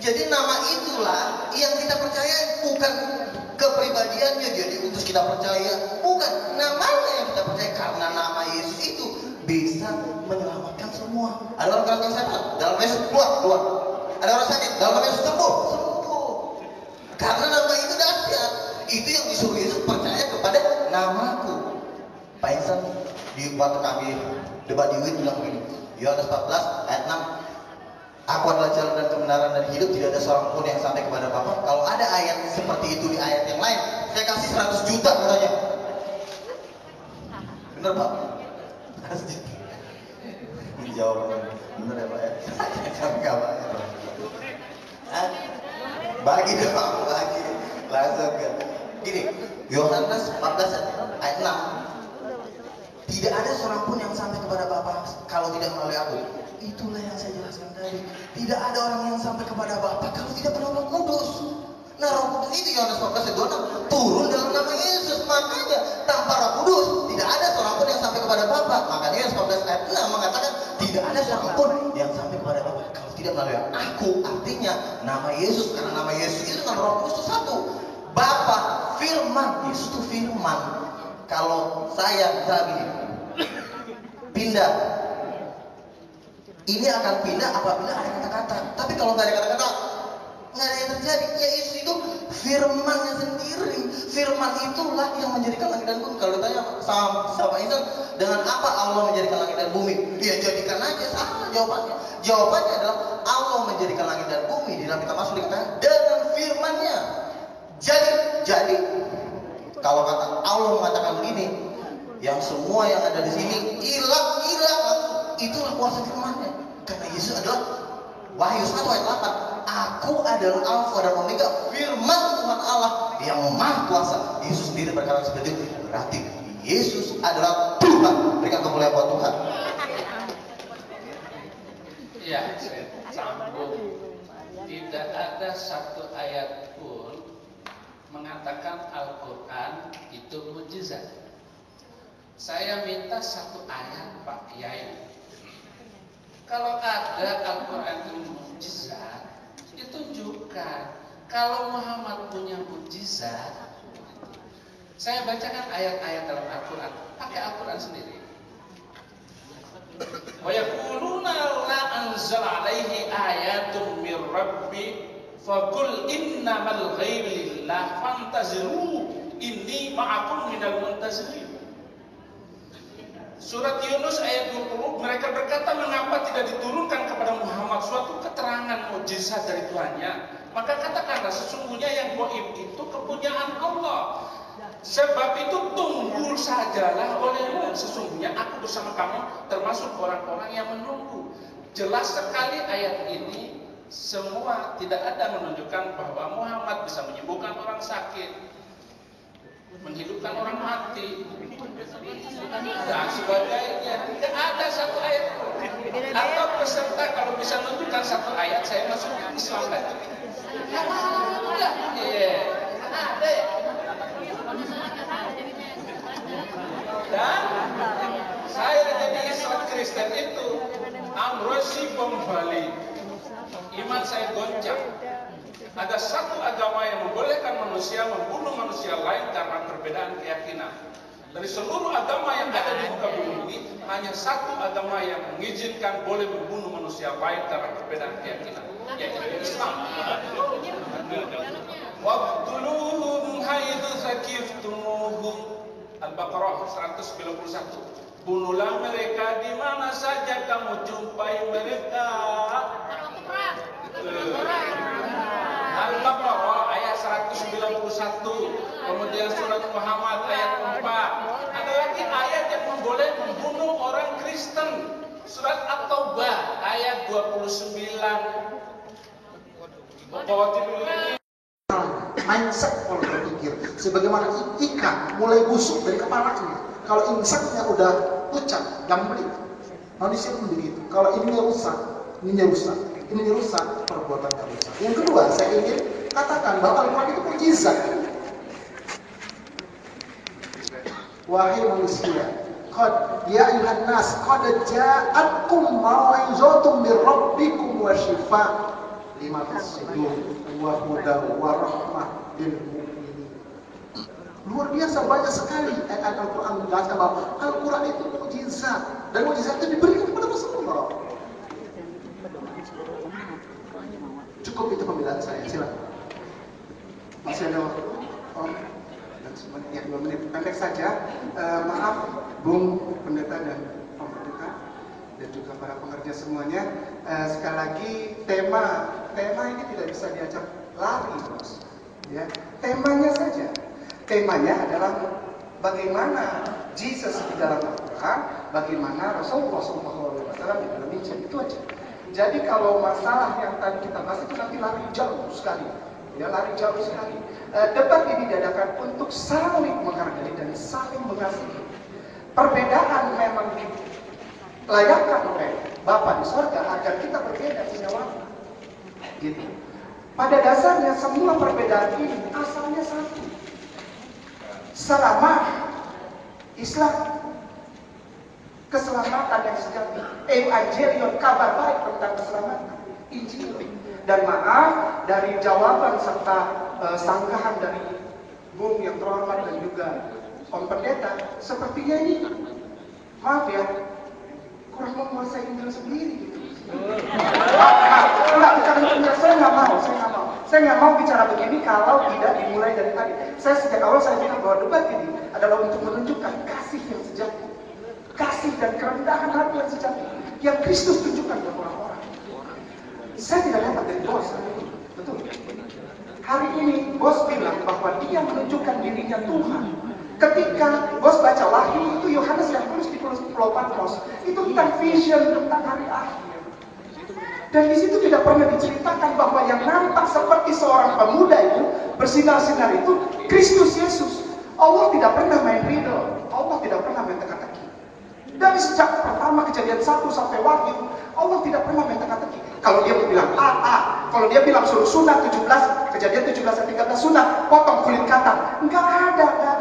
jadi nama itulah yang kita percaya, bukan kepribadiannya. Jadi utus kita percaya, bukan namanya yang kita percaya, karena nama Yesus itu bisa menyelamatkan semua. Ada orang kena setan, dalam Yesus keluar. Ada orang sakit, dalam Yesus sembuh. Karena nama itu dahsyat. Itu yang disuruh Yesus, percaya kepada namaku. Pak Insan di waktu kami debat di UIN bilang begini, Yohanes 14 ayat 6, aku adalah jalan dan kebenaran dan hidup, tidak ada seorang pun yang sampai kepada Bapa. Kalau ada ayat seperti itu di ayat yang lain, saya kasih 100 juta katanya. Bener Pak? Ini jawabannya bener ya Pak ya? Kami gak bayar. Bagi dong, bagi. Langsung kan. Gini, Yohanes 14 ayat 6. Tidak ada seorang pun yang sampai kepada Bapa kalau tidak melalui aku. Itulah yang saya jelaskan tadi. Tidak ada orang yang sampai kepada Bapa kalau tidak melalui Roh Kudus. Nah, Roh Kudus itu Yohanes 14 ayat 26 turun dalam nama Yesus. Makanya tanpa Roh Kudus tidak ada seorang pun yang sampai kepada Bapa. Makanya Yohanes 14 ayat 6 mengatakan tidak ada seorang pun yang sampai kepada Bapa kalau tidak melalui aku. Artinya nama Yesus, karena nama Yesus itu dengan Roh Kudus itu satu. Bapa, firman, Yesus itu firman. Kalau saya misalnya pindah, ini akan pindah apabila ada kata-kata. Tapi kalau nggak ada kata-kata, nggak ada yang terjadi. Ya Yesus itu firmannya sendiri. Firman itulah yang menjadikan langit dan bumi. Kalau ditanya sama Pak Insan, dengan apa Allah menjadikan langit dan bumi? Ya jadikan aja, salah jawabannya. Jawabannya adalah Allah menjadikan langit dan bumi. Di dalam kita masuk dikatakan dengan firmannya. Jadi kalau kata Allah mengatakan begini, yang semua yang ada di sini hilang langsung. Itulah kuasa firman-Nya. Karena Yesus adalah Wahyu 1 ayat 8. Aku adalah Alfa dan Omega, firman Tuhan Allah yang Maha Kuasa. Yesus sendiri berkata seperti itu. Berarti Yesus adalah Tuhan. Berikan kemuliaan buat Tuhan. Ya, saya sambung. Tidak ada satu ayat pun mengatakan Al-Quran itu mukjizat. Saya minta satu ayat Pak Kiai. Kalau ada Al-Quran itu mukjizat, ditunjukkan. Kalau Muhammad punya mukjizat, saya bacakan ayat-ayat dalam Al-Quran. Pakai Al-Quran sendiri. Wa yaquluna la anzala alaihi ayatun mir rabbi faqul innamal ghaibu lillah fantaziru inni ma'akum minal muntazirin. Surat Yunus ayat 20, mereka berkata, mengapa tidak diturunkan kepada Muhammad suatu keterangan mukjizat dari Tuhannya? Maka katakanlah, sesungguhnya yang gaib itu kepunyaan Allah. Sebab itu tunggu sajalah olehmu. Sesungguhnya aku bersama kamu termasuk orang-orang yang menunggu. Jelas sekali ayat ini, semua tidak ada menunjukkan bahwa Muhammad bisa menyembuhkan orang sakit, menghidupkan orang mati, dan sebagainya. Tidak ada satu ayat pun. Atau peserta kalau bisa menunjukkan satu ayat, saya masuk Islam lagi. Ada. Dan saya jadi Islam Kristen itu amrosi kembali. Iman saya goncang. Ada satu agama yang membolehkan manusia membunuh manusia lain karena perbedaan keyakinan. Dari seluruh agama yang ada di muka bumi ini, hanya satu agama yang mengizinkan boleh membunuh manusia lain karena perbedaan keyakinan, yaitu Islam. Waqtuluhum haitsu saqiftumuhum. Al-Baqarah 191. Bunuhlah mereka di mana saja kamu jumpai mereka. Al-Baqarah ayat 191. Kemudian surat Muhammad ayat 4. Ada lagi ayat yang memboleh membunuh orang Kristen. Surat At-Taubah ayat 29. mindset pola berpikir. Sebagaimana ikan mulai busuk dari kepalanya. Kalau inseknya udah pucat, gambling. Manusia pun begitu. Kalau ininya rusak, ininya rusak, perbuatannya rusak. Yang kedua, saya ingin katakan bahwa Al-Quran itu mukjizat. Wahai manusia, ya ayuhan nas, qad ja'atkum mau'izatun min rabbikum wa shifaa lima fis-sudur wa hudan wa rahmah lil mu'minin. Luar biasa banyak sekali ayat Al-Quran menjelaskan bahwa Al-Quran itu mukjizat dan mukjizat itu diberikan kepada Rasulullah. Cukup itu pembelaan saya, silakan. Masih ada waktu? Oh. Ya, 2 menit pendek saja. Maaf Bung Pendeta dan Om Pendeta dan juga para pengerja semuanya. Sekali lagi tema ini tidak bisa diajak lari, Bos. Ya, temanya saja. Temanya adalah bagaimana Jesus di dalam Al-Quran, bagaimana Rasulullah SAW di dalam Injil, itu aja. Jadi kalau masalah yang tadi kita bahas itu nanti lari jauh sekali. Ya, lari jauh sekali. Debat ini diadakan untuk saling menghargai dan saling mengasihi. Perbedaan memang dilayakkan oleh Bapa di surga agar kita berbeda punya warna. Gitu. Pada dasarnya semua perbedaan ini asalnya satu. Selama Islam, keselamatan yang sejati, evangelion, kabar baik tentang keselamatan, Injil. Dan maaf dari jawaban serta sanggahan dari Bung yang terhormat dan juga Om Pendeta, sepertinya ini maaf ya, kurang menguasai Injil sendiri gitu. Enggak, saya nggak mau. Saya nggak mau bicara begini kalau tidak dimulai dari tadi. Saya sejak awal saya bilang bahwa debat ini adalah untuk menunjukkan kasih yang sejati, kasih dan kerendahan hati yang sejati yang Kristus tunjukkan kepada orang-orang. Saya tidak dapat dari bos, betul. Hari ini bos bilang bahwa dia menunjukkan dirinya Tuhan. Ketika bos baca Wahyu itu Yohanes yang tulis di Pulau Patmos itu tentang vision tentang hari akhir. Dan di situ tidak pernah diceritakan bahwa yang nampak seperti seorang pemuda itu bersinar-sinar itu Kristus Yesus. Allah tidak pernah main riddle, Allah tidak pernah main teka-teki. Dari sejak pertama kejadian 1 sampai Wahyu, Allah tidak pernah main teka-teki. Kalau dia bilang A, kalau dia bilang suruh sunat 17, kejadian 17 dan 13 sunat, potong kulit kata. Enggak ada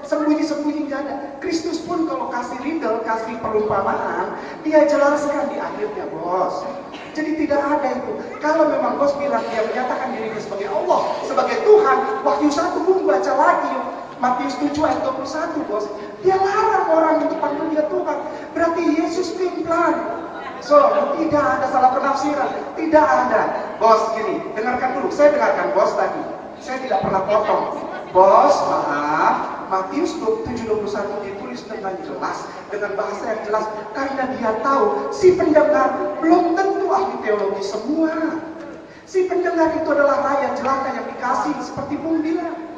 sembunyi-sembunyi, enggak ada. Kristus pun kalau kasih riddle, kasih perumpamaan, dia jelaskan di akhirnya, bos. Jadi tidak ada itu. Kalau memang bos bilang dia menyatakan dirinya sebagai Allah, sebagai Tuhan, Wahyu 1 pun baca lagi, Matius 7 ayat 21, bos. Dia larang orang untuk panggil dia Tuhan. Berarti Yesus pimplan. So, tidak ada salah penafsiran. Tidak ada. Bos, gini, dengarkan dulu. Saya dengarkan bos tadi. Saya tidak pernah potong. Bos, maaf. Matius 7:21 ditulis dengan jelas, dengan bahasa yang jelas. Karena dia tahu, si pendengar belum tentu ahli teologi semua. Si pendengar itu adalah rakyat jelata yang dikasih, seperti Bung bilang.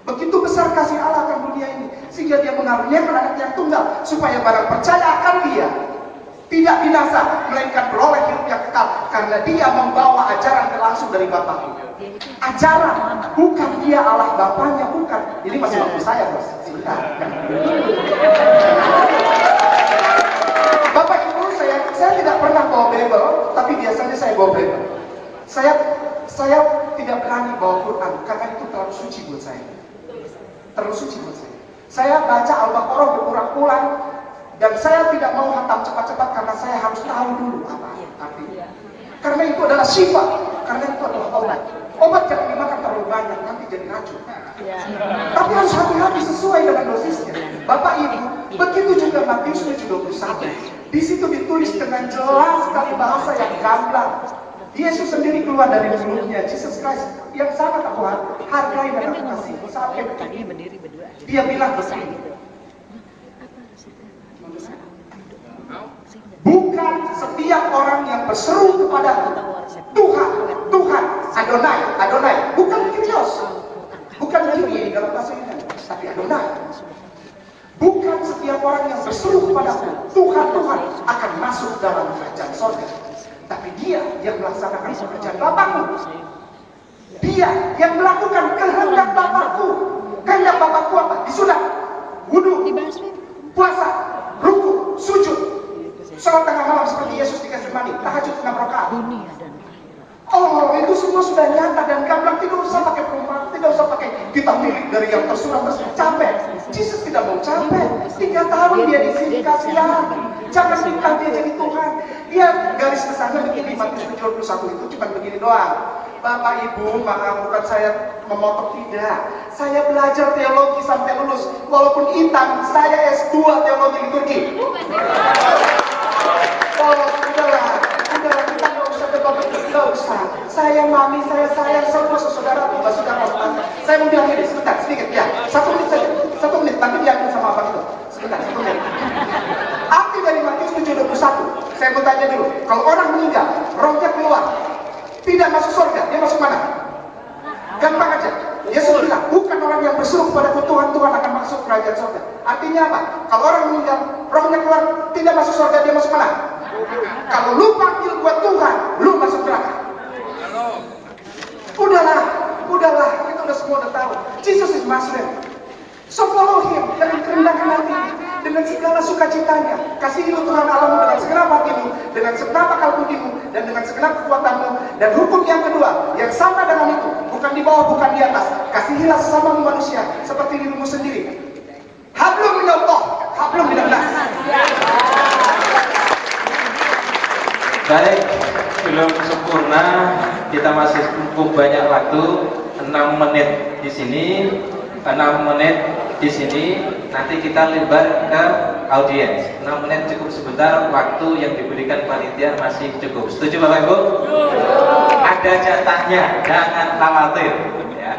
Begitu besar kasih Allah akan dunia ini, sehingga dia mengaruniakan anak yang tunggal, supaya barang percaya akan dia tidak binasa, melainkan beroleh hidup yang kekal, karena dia membawa ajaran langsung dari Bapaknya. Ajaran, bukan dia Allah Bapaknya, bukan. Ini masih waktu saya, bos. Sebentar. Bapak Ibu, saya tidak pernah bawa Bible, tapi biasanya saya bawa Bible. Saya tidak berani bawa Quran, karena itu terlalu suci buat saya. Terlalu suci buat saya. Saya baca Al-Baqarah berulang-ulang, dan saya tidak mau hatam cepat-cepat karena saya harus tahu dulu apa artinya. Karena itu adalah syifa, karena itu adalah obat. Obat jangan dimakan terlalu banyak, nanti jadi racun. Tapi harus hati-hati sesuai dengan dosisnya. Bapak Ibu, begitu juga Matius 7:21. Di situ ditulis dengan jelas sekali bahasa yang gamblang. Yesus sendiri keluar dari mulutnya, Jesus Christ yang sangat aku hargai dan aku kasih. Sampai berdiri berdua. Dia bilang begini. Bukan setiap orang yang berseru kepada Tuhan, Adonai, bukan Kyrios, bukan Kyrie dalam bahasa Yunani, tapi Adonai. Bukan setiap orang yang berseru kepada Tuhan akan masuk dalam kerajaan surga, tapi dia yang melaksanakan pekerjaan Bapakku. Dia yang melakukan kehendak Bapakku. Kehendak Bapakku apa? Disunat, wudu, puasa, ruku, sujud, sholat tengah malam seperti Yesus di Getsemani, tahajud 6 rakaat. Oh, itu semua sudah nyata dan gamblang. Tidak usah pakai perumpamaan, tidak usah pakai kita milik dari yang tersuram. Capek. Yesus tidak mau capek. 3 tahun dia di sini, kasihan. Jangan minta dia jadi Tuhan. Dia garis besarnya begini, Matius 21 itu cuma begini doang. Bapak Ibu, maaf, bukan saya memotong, tidak. Saya belajar teologi sampai lulus. Walaupun hitam, saya S2 teologi liturgi. Oh, udahlah, kita nggak usah debat, nggak usah. Saya mami, saya sayang semua saudara, saudara. Saya mau bilang ini, sebentar, sedikit ya. 1 menit saja, 1 menit, nanti diakin sama abang itu. Sebentar, 1 menit. Arti dari Matius 7:21, saya mau tanya dulu. Kalau orang meninggal, rohnya keluar, tidak masuk surga, dia masuk mana? Gampang aja. Yesus bilang, bukan orang yang berseru kepada Tuhan akan masuk kerajaan surga. Artinya apa? Kalau orang meninggal, rohnya keluar, tidak masuk surga, dia masuk mana? Kalau lu panggil buat Tuhan, lu masuk neraka. Udahlah, kita udah semua udah tahu. Jesus is Muslim. So follow him dengan kerendahan hati, dengan segala sukacitanya. Kasihi Tuhan Allahmu dengan segenap hatimu, dengan segenap akal budimu, dan dengan segenap kekuatanmu. Dan hukum yang kedua, yang sama dengan itu, bukan di bawah, bukan di atas. Kasihilah sesama manusia seperti dirimu sendiri. Hablum minallah, hablum minannas. Baik, belum sempurna. Kita masih cukup banyak waktu. 6 menit di sini, 6 menit di sini. Nanti kita lebar ke audiens. 6 menit cukup sebentar. Waktu yang diberikan panitia masih cukup. Setuju Bapak Ibu? Ada jatahnya, jangan khawatir. Ya.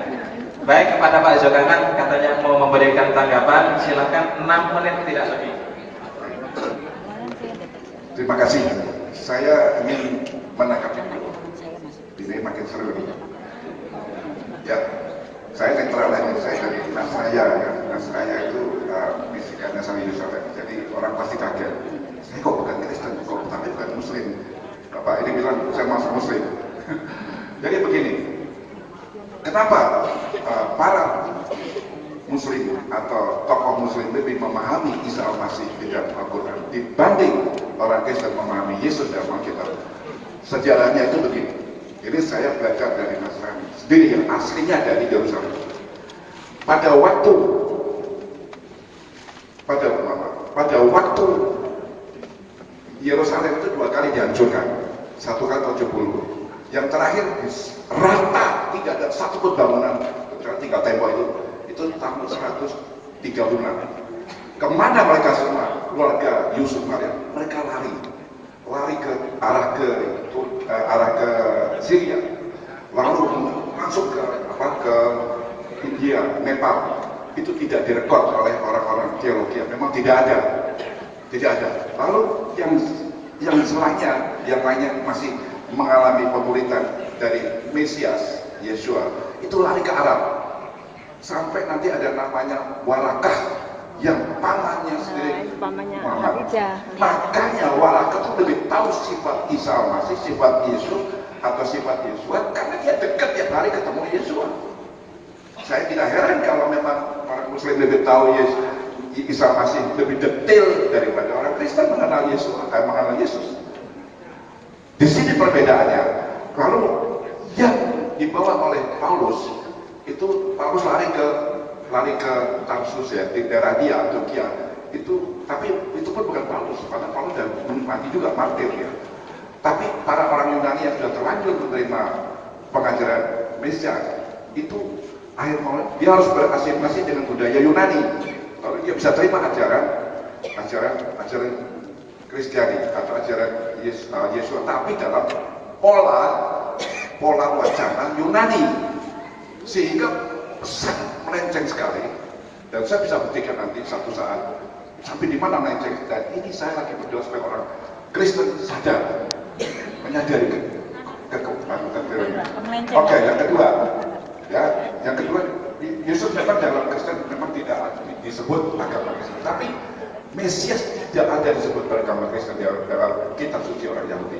Baik, kepada Pak Jokangan katanya mau memberikan tanggapan. Silakan, 6 menit tidak lebih. Terima kasih. Saya ingin menanggapi ini makin seru nih. Ya, saya netral aja. Saya dari Nasraya ya. Nasraya itu bisikannya Nabi Yusuf. Jadi orang pasti kaget. Saya kok bukan Kristen, kok tapi bukan Muslim. Bapak ini bilang saya masuk Muslim. Jadi begini. Kenapa para Muslim atau tokoh Muslim lebih memahami Isa Al-Masih di dalam Al-Quran dibanding orang Kristen memahami Yesus dalam Alkitab? Sejarahnya itu begini. Ini saya belajar dari Nasrani sendiri yang aslinya dari Yerusalem. Pada waktu Yerusalem itu 2 kali dihancurkan, 1 kali tahun 70. Yang terakhir rata, tidak ada satu pun bangunan kecuali tinggal tembok itu tahun 136. Kemana mereka semua? Keluarga Yusuf Maryam, mereka lari ke arah ke Syria, lalu langsung ke India, Nepal. Itu tidak direkod oleh orang-orang teologi, memang tidak ada. Lalu yang selainnya, yang lainnya masih mengalami pemulihan dari Mesias Yeshua, itu lari ke Arab. Sampai nanti ada namanya Warakah yang pamannya sendiri Muhammad. Makanya Warakah itu lebih tahu sifat Isa Al-Masih, sifat Yesus atau sifat Yeshua, karena dia dekat tiap hari ketemu Yeshua. Saya tidak heran kalau memang orang Muslim lebih tahu Isa Al-Masih lebih detail daripada orang Kristen mengenal Yesus. Di sini perbedaannya. Lalu yang dibawa oleh Paulus itu, Paulus lari ke Tarsus ya, di daerah dia, Antioquia itu, tapi itu pun bukan Paulus, karena Paulus sudah mati juga, martir ya. Tapi para orang Yunani yang sudah terlanjur menerima pengajaran Mesias itu dia harus berasimilasi dengan budaya Yunani. Kalau dia bisa terima ajaran Kristiani atau ajaran Yesus, tapi dalam pola wacana Yunani, sehingga pesan melenceng sekali. Dan saya bisa buktikan nanti satu saat sampai di mana melenceng. Dan ini saya lagi berdoa supaya orang Kristen sadar, menyadari Oke, yang kedua, Yesus memang dalam Kristen memang tidak disebut agama Kristen, tapi Mesias tidak ada disebut beragama Kristen dalam kitab suci orang Yahudi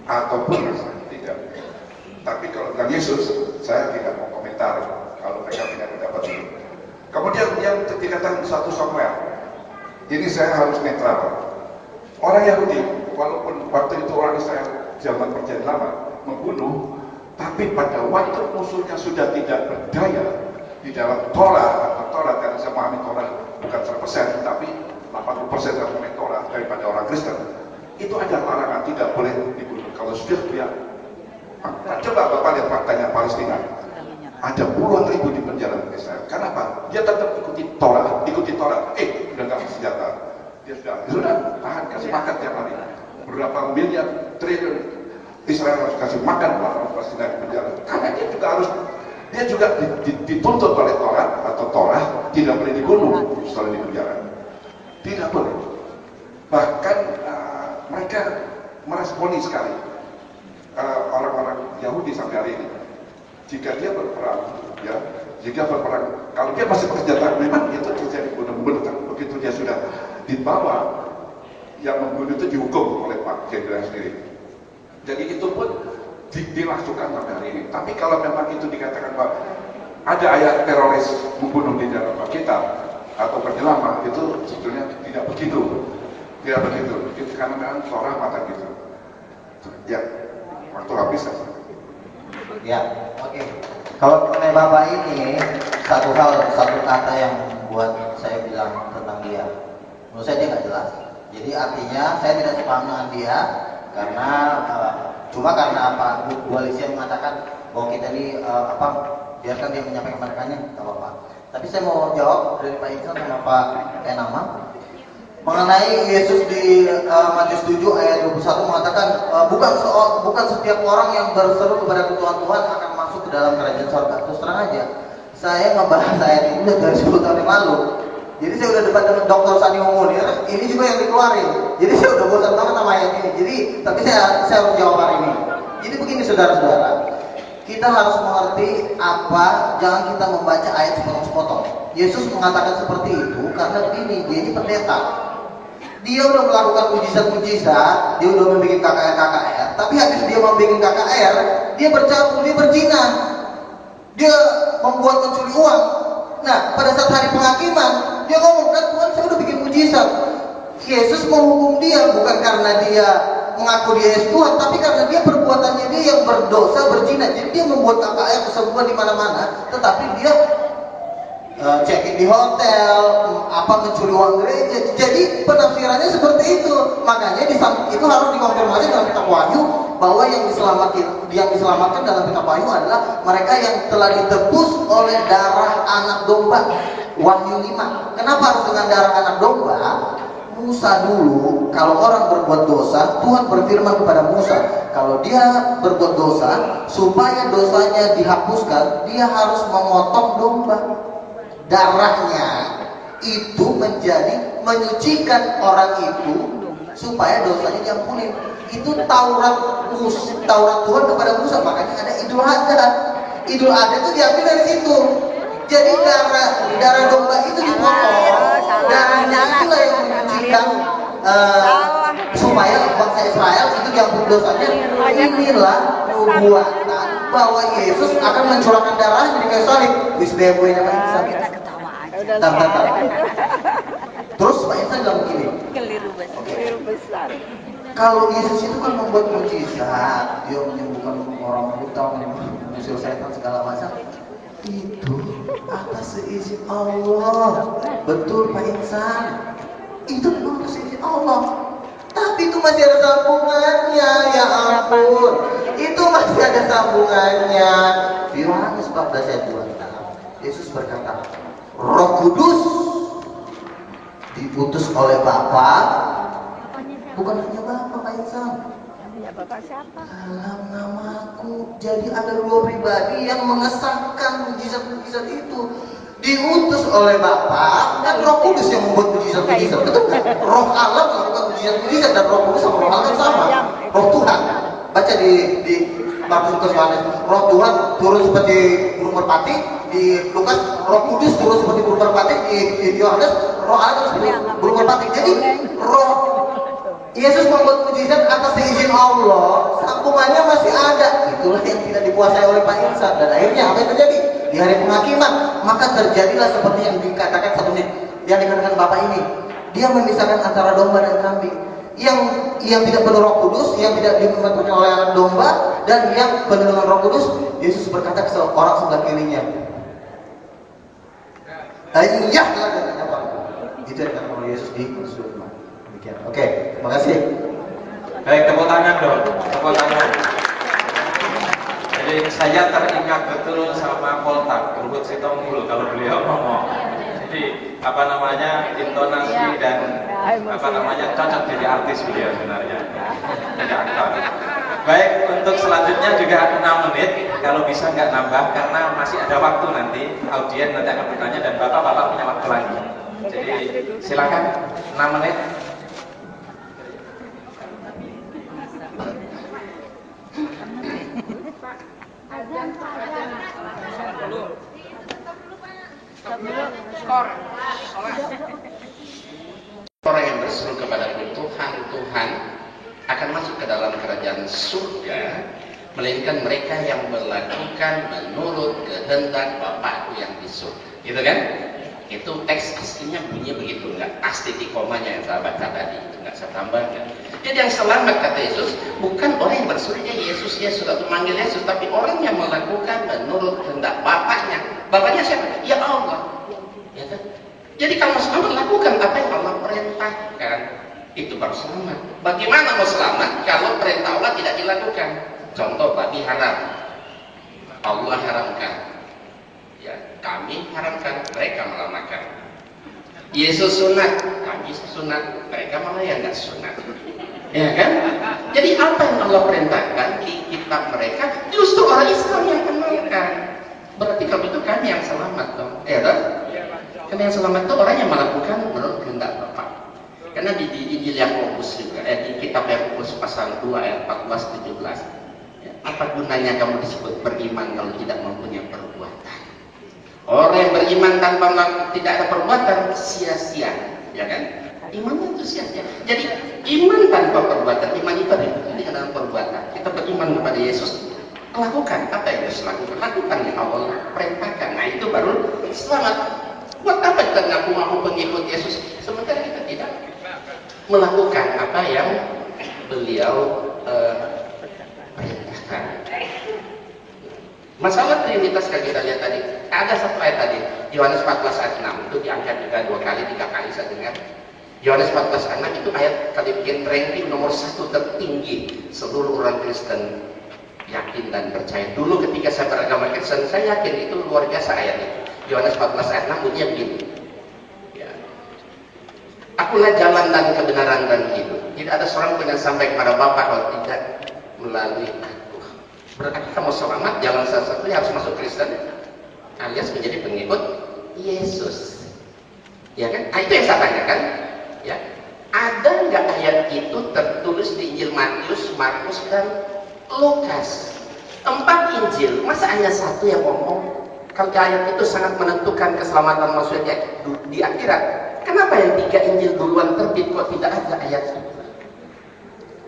ataupun tidak. Tapi kalau bilang Yesus, saya tidak mau komentar kalau mereka punya pendapat itu. Kemudian yang dikatakan 1 Samuel, ini saya harus netral. Orang Yahudi, walaupun waktu itu orang Israel zaman perjanjian lama membunuh, tapi pada waktu musuhnya sudah tidak berdaya di dalam Torah atau Torah, karena saya memahami Torah bukan 100%, tapi 80% dari memahami Torah daripada orang Kristen, itu ada larangan tidak boleh dibunuh. Kalau sudah dia, coba Bapak lihat faktanya Palestina, ada puluhan ribu di penjara Israel. Kenapa? Dia tetap ikuti Torah, udah nggak senjata. Dia sudah tahan, kasih makan tiap hari. Berapa miliar, triliun Israel harus kasih makan orang Palestina di penjara. Karena dia juga dituntut oleh Torah tidak boleh dibunuh setelah di penjara. Tidak boleh. Bahkan mereka meresponi sekali orang-orang Yahudi sampai hari ini. Jika dia berperang, kalau dia masih bersenjata, memang itu terjadi bunuh-bunuh. Begitu dia sudah dibawa, yang membunuh itu dihukum oleh Pak Jenderal sendiri. Jadi itu pun dilakukan sampai hari ini. Tapi kalau memang itu dikatakan bahwa ada ayat teroris membunuh di dalam kitab atau penjelama, itu sebetulnya tidak begitu. Tidak begitu. Itu karena memang Torah mata gitu. Ya, waktu habis. Ya, oke. Kalau mengenai Bapak ini, satu kata yang buat saya bilang tentang dia, menurut saya dia nggak jelas. Jadi artinya saya tidak sepaham dengan dia karena cuma karena apa? Bu Alicia mengatakan bahwa kita ini biarkan dia menyampaikan mereka-nya, nggak apa-apa. Tapi saya mau jawab dari Pak Iksan sama Pak Enama mengenai Yesus di Matius 7 ayat 21 mengatakan bukan setiap orang yang berseru kepada Tuhan akan masuk ke dalam kerajaan surga. Terus terang aja, saya membahas ayat ini dari 10 tahun yang lalu. Jadi saya udah debat dengan Dr. Sani Munir, ini juga yang dikeluarin. Jadi saya udah bosan banget sama ayat ini. Jadi tapi saya harus jawab hari ini. Jadi begini saudara-saudara, kita harus mengerti jangan kita membaca ayat sepotong-sepotong. Yesus mengatakan seperti itu karena begini, dia ini pendeta. Dia udah melakukan mujizat-mujizat, dia udah membuat KKR, tapi habis dia membuat KKR, dia bercampur, dia berzina, dia membuat mencuri uang. Nah, pada saat hari penghakiman, dia ngomong, kan Tuhan saya udah bikin mujizat. Yesus menghukum dia bukan karena dia mengaku dia Tuhan, tapi karena dia perbuatannya dia yang berdosa, berzina. Jadi dia membuat KKR semua di mana-mana, tetapi dia check-in di hotel, mencuri uang gereja. Jadi penafsirannya seperti itu. Makanya itu harus dikonfirmasi dalam kitab Wahyu bahwa yang diselamatkan dalam kitab Wahyu adalah mereka yang telah ditebus oleh darah anak domba. Wahyu 5. Kenapa harus dengan darah anak domba? Musa dulu, kalau orang berbuat dosa, Tuhan berfirman kepada Musa, kalau dia berbuat dosa, supaya dosanya dihapuskan, dia harus memotong domba. Darahnya itu menyucikan orang itu supaya dosanya diampuni. Itu Taurat Tuhan kepada Musa. Makanya ada Idul Adha. Idul Adha itu diambil dari situ. Jadi darah domba itu dipotong. Darahnya itulah yang menyucikan supaya bangsa Israel itu diampuni dosanya. Inilah nubuatan bahwa Yesus akan mencurahkan darahnya di kayu salib. Wis bebonya Pak Insan. Terus Pak Insan bilang begini. Keliru besar. Kalau Yesus itu kan membuat mujizat, dia menyembuhkan orang buta, mengusir setan segala macam. Itu atas seizin Allah. Betul Pak Insan. Itu memang atas seizin Allah. Tapi itu masih ada sambungannya, ya ampun. Itu masih ada sambungannya. Yohanes 14 ayat 26. Yesus berkata, Roh Kudus diutus oleh Bapa, bukan hanya Bapa, Pak Insan. Ya Bapak siapa? Dalam namaku. Jadi ada dua pribadi yang mengesahkan mujizat-mujizat itu. Diutus oleh Bapa dan Roh Kudus yang membuat mujizat-mujizat. Betul kan? Roh Allah melakukan mujizat-mujizat dan Roh Kudus sama Roh Allah sama. Roh Tuhan. Baca di Markus Lukas Yohanes. Roh Tuhan turun seperti burung merpati. Di Lukas Roh Kudus turun seperti burung merpati. Di Yohanes Roh Allah seperti burung merpati. Jadi Roh Yesus membuat mujizat atas izin Allah, sambungannya masih ada. Itulah yang tidak dikuasai oleh Pak Insan. Dan akhirnya apa yang terjadi? Di hari penghakiman, maka terjadilah seperti yang dikatakan satu menit, yang dikatakan Bapak ini. Dia memisahkan antara domba dan kambing. Yang tidak penuh Roh Kudus, yang tidak dibentuknya oleh anak domba, dan yang penuh dengan Roh Kudus. Yesus berkata ke orang sebelah kirinya, iya, itu yang dikatakan oleh Yesus di surga. Demikian. Oke, terima kasih. Baik, tepuk tangan dong, tepuk tangan. Jadi saya teringat betul sama Poltak, Ruhut Sitompul kalau beliau ngomong. Jadi apa namanya, intonasi dan apa namanya cocok jadi artis beliau sebenarnya, jadi aktor. Baik, untuk selanjutnya juga 6 menit, kalau bisa nggak nambah karena masih ada waktu nanti audien nanti akan bertanya dan bapak punya waktu lagi. Jadi silakan 6 menit. Orang yang berseru kepada Tuhan, Tuhan akan masuk ke dalam kerajaan surga, melainkan mereka yang melakukan menurut kehendak Bapakku yang di surga. Gitu kan? Itu teks aslinya bunyinya begitu, nggak pasti di komanya yang saya baca tadi, itu nggak saya tambahkan. Jadi yang selamat kata Yesus bukan orang yang berseru Yesus atau memanggil Yesus, tapi orang yang melakukan menurut kehendak Bapaknya. Bapaknya siapa? Ya Allah. Ya kan? Jadi kalau selamat lakukan apa yang Allah perintahkan, itu baru selamat. Bagaimana mau selamat kalau perintah Allah tidak dilakukan? Contoh babi haram, Allah haramkan. Ya, kami haramkan, mereka malah makan. Yesus sunat, kami sunat, mereka malah yang nggak sunat. Ya kan? Jadi apa yang Allah perintahkan di kitab mereka, justru orang Islam yang amalkan. Berarti kalau itu kami yang selamat dong. Ya kan? Karena yang selamat itu orang yang melakukan menurut kehendak Bapa. Karena di Injil Yakobus juga, di kitab Yakobus pasal 2 ayat 14-17. Ya, apa gunanya kamu disebut beriman kalau tidak mempunyai perbuatan? Orang yang beriman tanpa tidak ada perbuatan sia-sia, ya kan? Iman itu sia-sia. Jadi iman tanpa perbuatan, iman itu dibuktikan dengan perbuatan. Kita beriman kepada Yesus, lakukan apa yang Yesus lakukan, lakukan yang Allah perintahkan. Nah itu baru selamat. Buat apa kita ngaku-ngaku pengikut Yesus sementara kita tidak melakukan apa yang beliau perintahkan? Masalah Trinitas yang kita lihat tadi, ada satu ayat tadi, Yohanes 14 ayat 6, itu diangkat juga 2 kali, 3 kali saya dengar. Yohanes 14 ayat 6 itu ayat tadi bikin ranking nomor 1 tertinggi seluruh orang Kristen yakin dan percaya. Dulu ketika saya beragama Kristen, saya yakin itu luar biasa ayat itu. Yohanes 14 ayat 6 bunyinya begini. Ya. Akulah jalan dan kebenaran dan hidup. Tidak ada seorang pun yang sampai kepada Bapa kalau tidak melalui aku. Berarti kamu selamat, jalan satu-satunya harus masuk Kristen, alias menjadi pengikut Yesus. Ya kan? Nah, itu yang saya tanyakan. Ya. Ada nggak ayat itu tertulis di Injil Matius, Markus, dan Lukas? 4 Injil, masa hanya 1 yang ngomong? Kalau ayat itu sangat menentukan keselamatan manusia di akhirat, kenapa yang 3 Injil duluan terbit kok tidak ada ayat itu?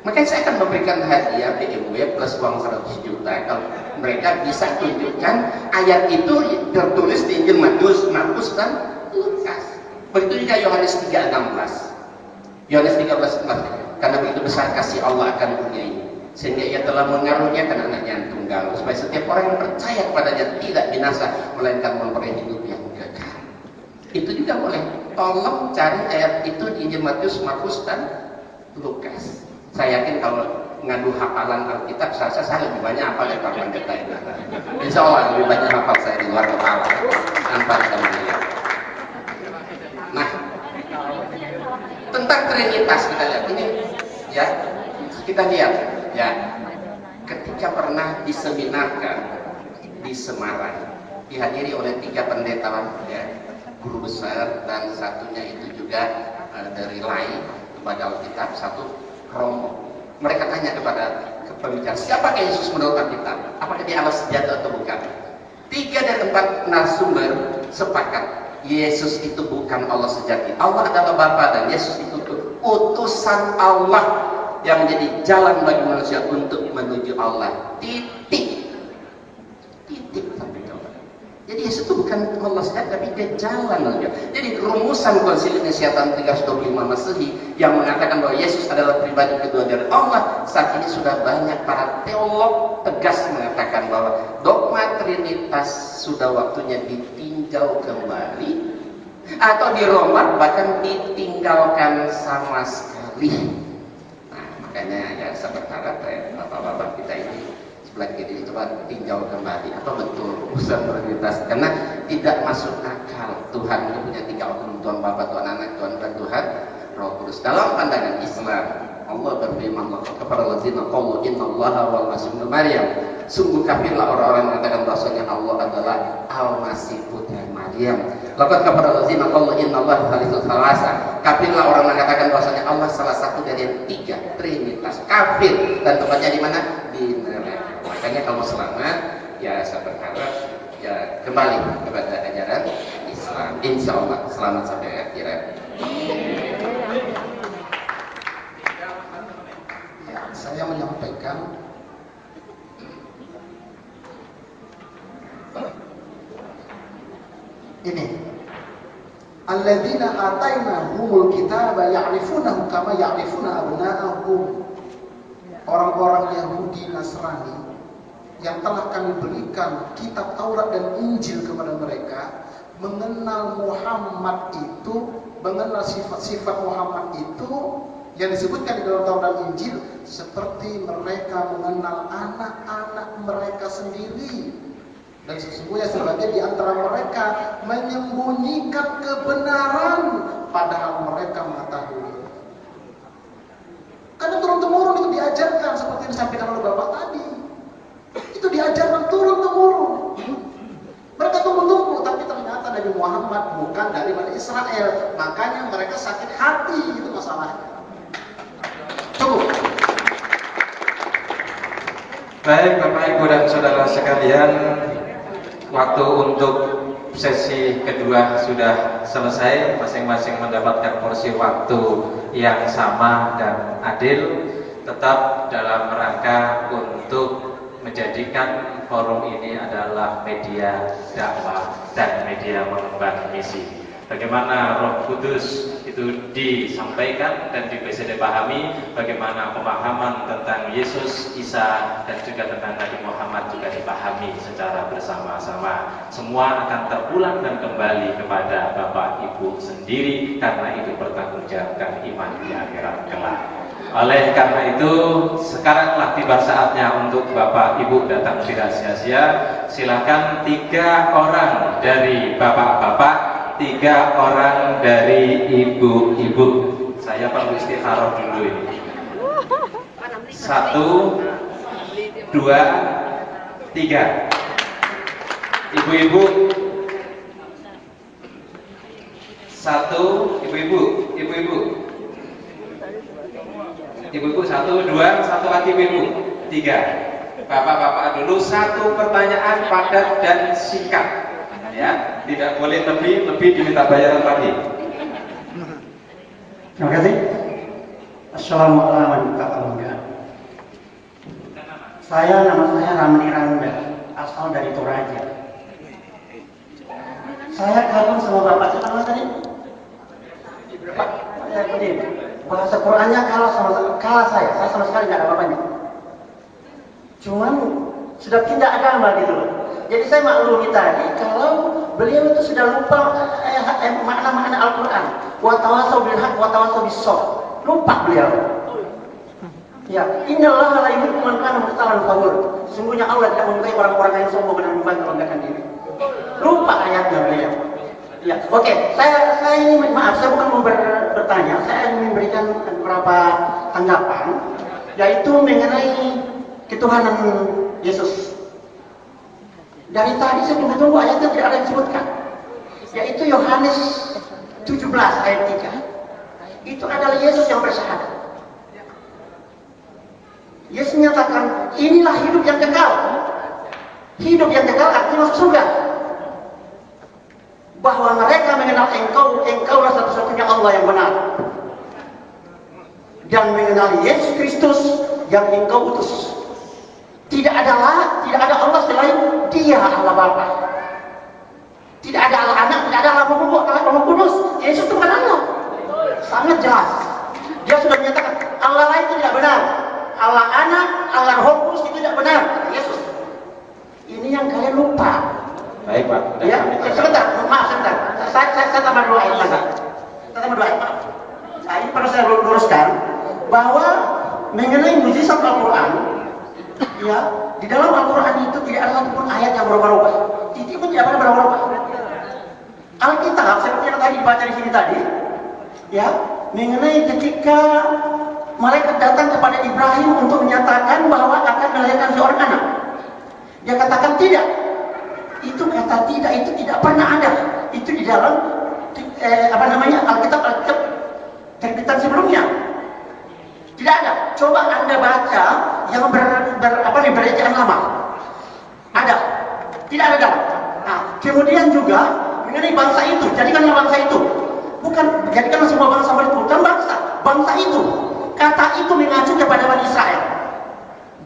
Makanya saya akan memberikan hadiah BMW plus uang 100 juta kalau mereka bisa tunjukkan ayat itu tertulis di Injil Matius, Markus, dan Lukas. Begitu juga Yohanes 3:16. Yohanes 13:4, karena begitu besar kasih Allah akan dunia ini, sehingga ia telah mengaruniakan anaknya yang tunggal, supaya setiap orang yang percaya kepadanya tidak binasa, melainkan memperoleh hidup yang kekal. Itu juga boleh. Tolong cari ayat itu di Injil Matius, Markus, dan Lukas. Saya yakin kalau ngadu hafalan Alkitab, saya lebih banyak hafal dari Pak Pendeta itu. Insya Allah lebih banyak hafal saya di luar kepala tanpa kita melihat. Nah, tentang Trinitas kita lihat ini, ya kita lihat. Ya, ketika pernah diseminarkan di Semarang, dihadiri oleh 3 pendeta, ya, guru besar, dan satunya itu juga dari LAI kepada Alkitab, 1 Romo. Mereka tanya kepada pembicara, siapakah Yesus menurut Alkitab? Apakah dia Allah sejati atau bukan? 3 dari 4 narasumber sepakat, Yesus itu bukan Allah sejati. Allah adalah Bapa dan Yesus itu utusan Allah yang menjadi jalan bagi manusia untuk menuju Allah. Titik. Titik sampai kembali. Jadi Yesus itu bukan Allah saja, tapi dia jalan aja. Jadi rumusan Konsili Nicea tahun 325 Masehi yang mengatakan bahwa Yesus adalah pribadi kedua dari Allah, saat ini sudah banyak para teolog tegas mengatakan bahwa dogma Trinitas sudah waktunya ditinjau kembali atau dirombak, bahkan ditinggalkan sama sekali. Nah, makanya ya saya berharap bapak-bapak kita ini sebelah kiri coba tinjau kembali apa betul urusan Trinitas, karena tidak masuk akal. Tuhan itu punya 3 oknum, Tuhan Bapa, Tuhan Anak, Tuhan dan Tuhan Roh Kudus. Dalam pandangan Islam, Allah berfirman kepada alladzina qalu innallaha wal masih ibnu Maryam, sungguh kafirlah orang-orang yang mengatakan bahwasanya Allah adalah Al-Masih putra Maryam. Laqad kafara alladzina qalu innallaha thalithu tsalasa, kafirlah orang yang mengatakan bahwasanya Allah salah satu dari yang 3 Trinitas. Kafir, dan tempatnya di mana? Di neraka. Makanya kalau selamat, ya saya berharap ya kembali kepada ajaran Islam. Insya Allah selamat sampai akhirat. Ya, saya menyampaikan ini. Alladzina atainahumul kitaba ya'rifunahu kama ya'rifuna abna'ahum. Orang-orang Yahudi Nasrani yang telah kami berikan kitab Taurat dan Injil kepada mereka, mengenal Muhammad itu, mengenal sifat-sifat Muhammad itu yang disebutkan di dalam Taurat dan Injil, seperti mereka mengenal anak-anak mereka sendiri. Dan sesungguhnya sebagian di antara mereka menyembunyikan kebenaran padahal mereka mengetahui. Karena turun-temurun itu diajarkan seperti yang disampaikan oleh Bapak tadi. Itu diajarkan turun-temurun. Mereka tunggu-tunggu, tapi ternyata Nabi Muhammad bukan dari Bani Israel. Makanya mereka sakit hati, itu masalahnya. Cukup. Baik Bapak Ibu dan Saudara sekalian, waktu untuk sesi kedua sudah selesai. Masing-masing mendapatkan porsi waktu yang sama dan adil, tetap dalam rangka untuk menjadikan forum ini adalah media dakwah dan media mengemban misi. Bagaimana Roh Kudus itu disampaikan dan bisa dipahami, bagaimana pemahaman tentang Yesus, Isa, dan juga tentang Nabi Muhammad juga dipahami secara bersama-sama. Semua akan terpulang dan kembali kepada Bapak Ibu sendiri, karena itu bertanggungjawabkan iman di akhirat kelak. Oleh karena itu, sekaranglah tiba saatnya untuk Bapak Ibu datang tidak sia-sia. Silakan 3 orang dari bapak-bapak, 3 orang dari ibu-ibu. Saya perlu istikharah dulu ini. 1, 2, 3. Ibu-ibu. 1, ibu-ibu. Ibu-ibu. Ibu-ibu 1, 2, 1 lagi ibu-ibu. 3. Bapak-bapak dulu, 1 pertanyaan padat dan singkat. Ya, tidak boleh lebih diminta bayaran lagi. Terima kasih. Assalamualaikum warahmatullahi wabarakatuh. Nama saya Ramli Randa, asal dari Toraja. Saya kagum sama Bapak. Siapa namanya tadi? Pak, saya begini. Bahasa Qurannya kalah saya sama sekali nggak ada apa-apanya. Cuman sudah pindah agama gitu loh. Jadi saya maklumi tadi kalau beliau itu sudah lupa makna-makna Al-Quran. Wa tawassaw bil haqq wa tawassaw bis sabr. Lupa beliau. Ya, innallaha la yuhibbu man kana mukhtalan fakhur. Sesungguhnya Allah tidak menyukai orang-orang yang sombong dan membanggakan diri. Lupa ayatnya beliau. Ya, oke. Saya ini maaf, saya bukan mau bertanya, saya ingin memberikan beberapa tanggapan, yaitu mengenai ketuhanan Yesus. Dari tadi saya tunggu-tunggu ayatnya tidak ada yang disebutkan, yaitu Yohanes 17 ayat 3. Itu adalah Yesus yang bersyahadat. Yesus menyatakan, inilah hidup yang kekal. Hidup yang kekal artinya masuk surga. Bahwa mereka mengenal engkaulah satu-satunya Allah yang benar. Dan mengenal Yesus Kristus yang engkau utus. Tidak ada Allah selain Dia Allah Bapa. Tidak ada Allah Anak, tidak ada Allah Roh Kudus. Yesus itu bukan Allah. Sangat jelas. Dia sudah menyatakan Allah lain itu tidak benar. Allah Anak, Allah Roh Kudus itu tidak benar. Yesus. Ini yang kalian lupa. Baik Pak. Ya, sebentar. Saya tambah 2 ayat lagi. Saya tambah 2 ayat. Nah, ini perlu saya luruskan bahwa mengenai mujizat Al-Quran, ya, di dalam Al-Quran itu tidak ada satupun ayat yang berubah-ubah. Titik pun tidak pernah berubah-ubah. Alkitab seperti yang tadi dibaca di sini tadi, ya, mengenai ketika malaikat datang kepada Ibrahim untuk menyatakan bahwa akan melahirkan seorang anak, dia katakan tidak. Itu kata tidak itu tidak pernah ada. Itu di dalam Alkitab terbitan sebelumnya. Tidak ada. Coba Anda baca yang berejaan lama. Ada. Tidak ada. Nah, kemudian juga mengenai bangsa itu, jadikanlah bangsa itu. Bukan jadikanlah semua bangsa bukan bangsa. Bangsa itu. Kata itu mengacu kepada Bani Israel.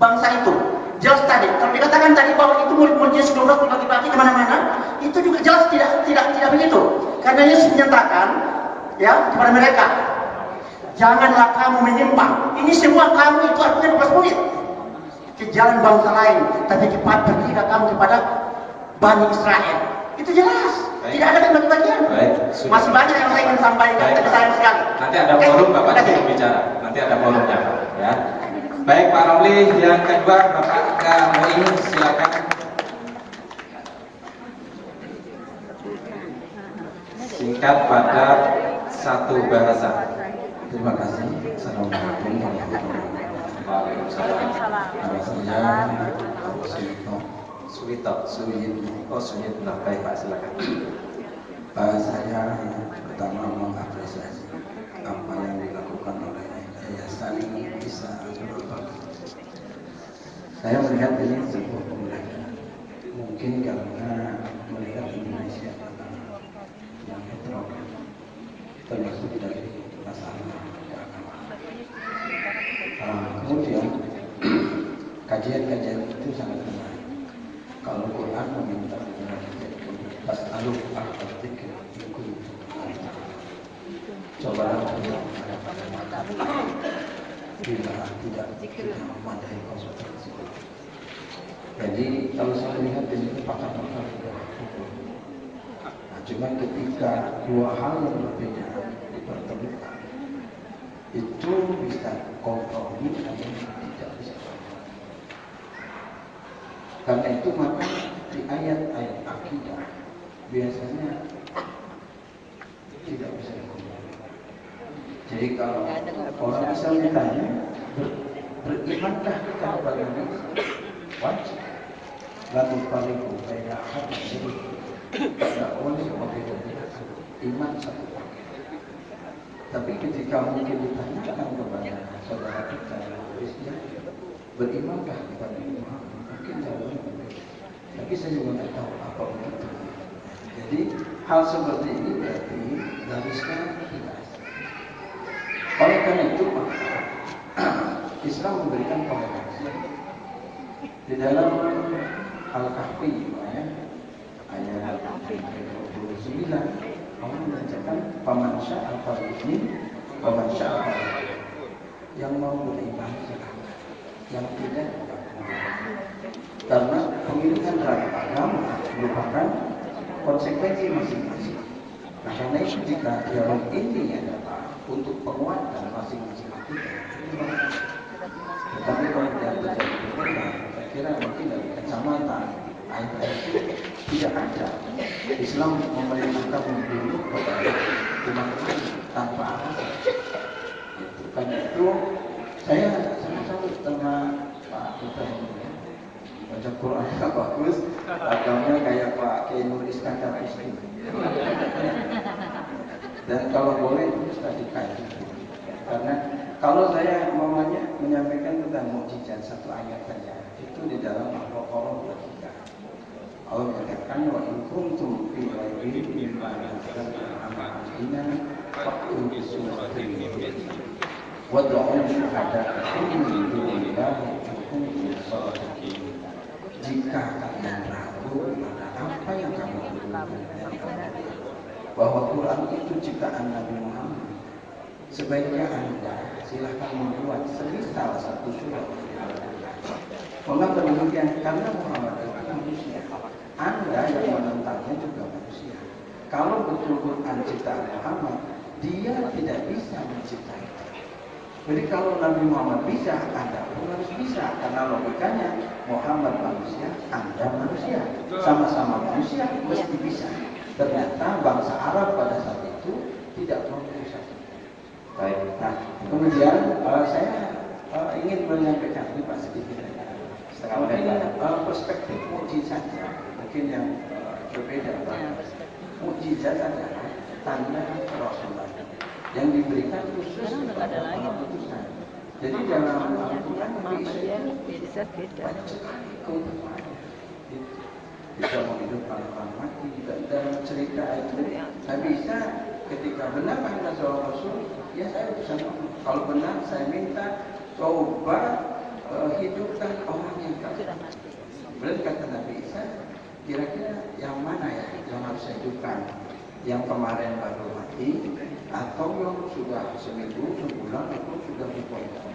Bangsa itu. Jelas tadi, kalau dikatakan tadi bahwa itu murid-murid Yesus 12 berbagi-bagi kemana-mana, itu juga jelas tidak begitu. Karena Yesus menyatakan, ya, kepada mereka, janganlah kamu menyimpang. Ini semua kamu itu artinya 12 murid ke jalan bangsa lain, tapi pergilah kamu kepada Bani Israel. Itu jelas. Baik. Tidak ada bagi-bagian. Masih banyak yang saya ingin sampaikan, tapi sayang sekali. Nanti ada forum Bapak untuk bicara. Nanti ada forumnya, ya. Baik Pak Romli, yang kedua Bapak KMUI, silakan. Singkat padat satu bahasa. Terima kasih. Assalamualaikum warahmatullahi wabarakatuh. Waalaikumsalam. Nama saya Suwito. Nah, baik Pak, silakan. Saya pertama mengapresiasi apa yang dilakukan oleh Yayasan Bisa Nurul Baqi. Saya melihat ini sebuah pembelajaran. Mungkin karena melihat Indonesia yang heterogen, termasuk dari masalah keagamaan. Kemudian kajian-kajian itu sangat menarik. Kalau Quran meminta pas aluf al-dzikr itu cobalah untuk bila tidak memadai konsultasi. Jadi kalau saya lihat di sini pakar-pakar sudah cukup. Nah, cuma ketika dua hal yang berbeda dipertemukan, itu bisa kompromi atau tidak bisa kompromi. Karena itu maka di ayat-ayat akidah biasanya tidak bisa dikompromi. Jadi kalau orang misalnya tanya, berimankah kita kepada Nabi? Wajib. Lalu pariku kayak apa? Jadi tidak boleh sebagai iman satu paket. Tapi ketika mungkin ditanyakan kepada saudara kita yang Kristen, berimankah kepada Muhammad? Mungkin jawabannya berbeda. Tapi saya juga tidak tahu apa begitu. Jadi hal seperti ini berarti dari sekarang kita. Oleh karena itu maka Islam memberikan toleransi di dalam Al-Kahfi ayat 29 Allah menyatakan paman sya'a falyu'min paman sya'a falyakfur. Yang mau beriman silakan, yang tidak karena pemilihan agama merupakan konsekuensi masing-masing. Nah, karena itu jika dialog ini adalah untuk penguatan masing-masing kita, tetapi kalau tidak terjadi perbedaan, saya kira mungkin dari kacamata ayat-ayat itu tidak ada. Islam memerintahkan membunuh kepada umat lain tanpa alasan. Karena itu saya sangat salut sama Pak Ibrahim. Baca Quran yang bagus, agamanya kayak Pak Kiai Nur Iskandar Isri. Dan kalau boleh itu tadi kaji. Karena kalau saya mamanya menyampaikan tentang mukjizat satu ayat saja, itu di dalam Al-Baqarah 23. Allah mengatakan wa in kuntum fi raibin mimma nazzalna ala abdina fa'tu bi suratin wad'u syuhadaa'akum min dunillahi in kuntum shadiqin. jika kalian ragu pada apa yang kamu tuturkan bahwa Quran itu ciptaan Nabi Muhammad, sebaiknya Anda silahkan membuat salah satu surat. Mengapa demikian? Karena Muhammad itu manusia. Anda yang menentangnya juga manusia. Kalau betul Quran ciptaan Muhammad, dia tidak bisa menciptai. Jadi kalau Nabi Muhammad bisa, Anda pun harus bisa. Karena logikanya Muhammad manusia, Anda manusia. Sama-sama manusia, mesti bisa. Ternyata bangsa Arab pada saat itu tidak mau satu. Baik. Nah, kemudian saya ingin menyampaikan ini Pak sedikit. Mungkin perspektif mukjizatnya mungkin yang berbeda. Mukjizat adalah tanda kerasulan yang diberikan khusus kepada para utusan. Jadi dalam Al-Quran banyak sekali keutamaannya. Bisa menghidupkan orang mati. Dalam cerita itu saya bisa ketika benar Anda seorang Rasul, ya saya utusan Allah. Kalau benar saya minta coba hidupkan orang yang kafir. Kemudian kata Nabi Isa, kira-kira yang mana ya yang harus saya hidupkan? Yang kemarin baru mati atau yang sudah seminggu, sebulan atau sudah berpuluh-puluh?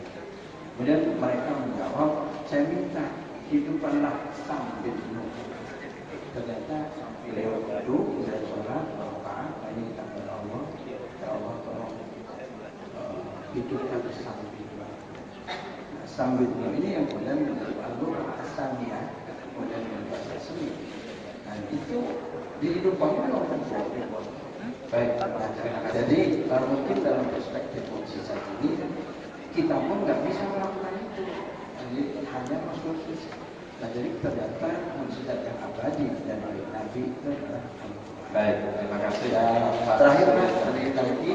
Kemudian mereka menjawab, saya minta hidupkanlah Sam bin Nuh. Ternyata beliau duduk dan sholat, rakaat, ini kita kepada Allah, ya Allah tolong hidupkan Sam bin Nuh. Sam bin Nuh ini yang kemudian menjadi Al-Asamiyah, kemudian menjadi Asmi. Nah itu dihidupkan oleh orang tua. Baik, jadi mungkin dalam perspektif mukjizat ini kita pun nggak bisa melakukan itu. Jadi hanya Rasul. Nah jadi ternyata mukjizat yang abadi dari Nabi itu adalah Al-Quran. Baik, terima kasih. Terakhir lagi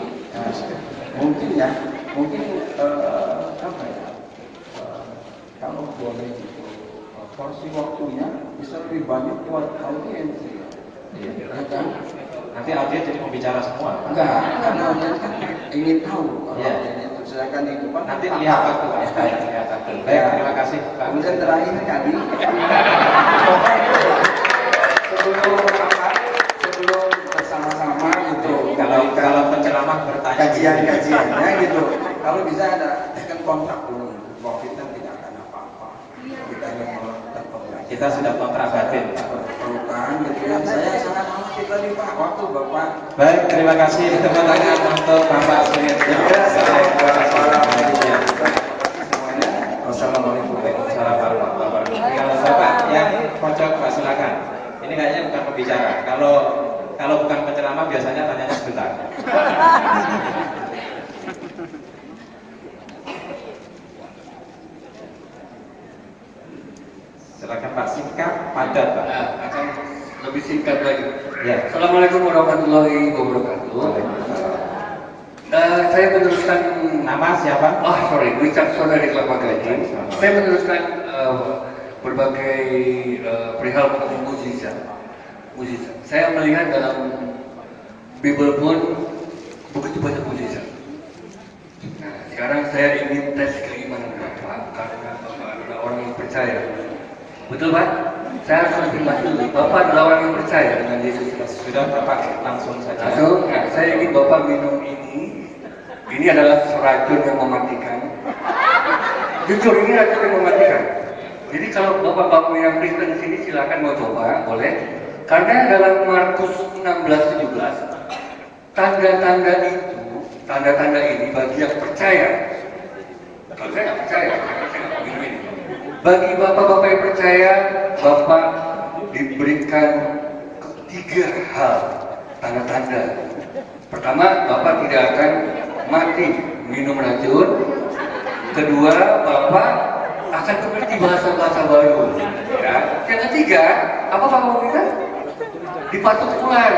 mungkin ya, apa ya? Kalau boleh porsi waktunya bisa lebih banyak buat audiens. Iya. Nanti audiens jadi pembicara semua. Enggak, karena audiens kan ingin tahu. Iya. Itu silakan itu Pak. Nanti lihat waktu. Baik, terima kasih Pak. Kemudian terakhir kali sebelum bersama-sama gitu. Kalau penceramah bertanya kajiannya gitu. Kalau bisa ada kan kontrak dulu. Bahwa kita tidak akan apa-apa. Kita hanya melakukan kontrak. Kita sudah kontrak batin. Perlukan gitu ya. Saya sangat maaf kita di Pak waktu Bapak. Baik, terima kasih tepuk tangan untuk Bapak Suryatno. Wassalamualaikum warahmatullahi wabarakatuh. Kalau Bapak yang pojok Pak silakan. Ini kayaknya bukan pembicara. Kalau bukan penceramah biasanya tanyanya sebentar. Silakan Pak, singkat padat Pak. Nah, akan lebih singkat lagi. Ya. Assalamualaikum warahmatullahi wabarakatuh. Saya meneruskan Nama siapa? Wicaksono dari Kelapa Gading. Saya meneruskan berbagai perihal mukjizat. Saya melihat dalam Bible pun begitu banyak mukjizat. Nah, sekarang saya ingin tes keimanan Bapak karena Bapak adalah orang yang percaya. Betul Pak? Saya harus konfirmasi dulu. Bapak adalah orang yang percaya dengan Yesus Kristus. Sudah Bapak langsung saja. Langsung, nah, saya ingin Bapak minum ini. Ini adalah racun yang mematikan. Jujur ini racun yang mematikan. Jadi kalau Bapak yang Kristen di sini silakan mau coba, boleh. Karena dalam Markus 16:17 tanda-tanda ini bagi yang percaya. Kalau saya nggak percaya, saya nggak minum ini. Bagi bapak-bapak yang percaya, Bapak diberikan 3 hal tanda-tanda. Pertama, Bapak tidak akan mati minum racun. Kedua, Bapak akan mengerti bahasa-bahasa baru. Ya. Yang ketiga, apa Bapak mau minta? Dipatuk ular.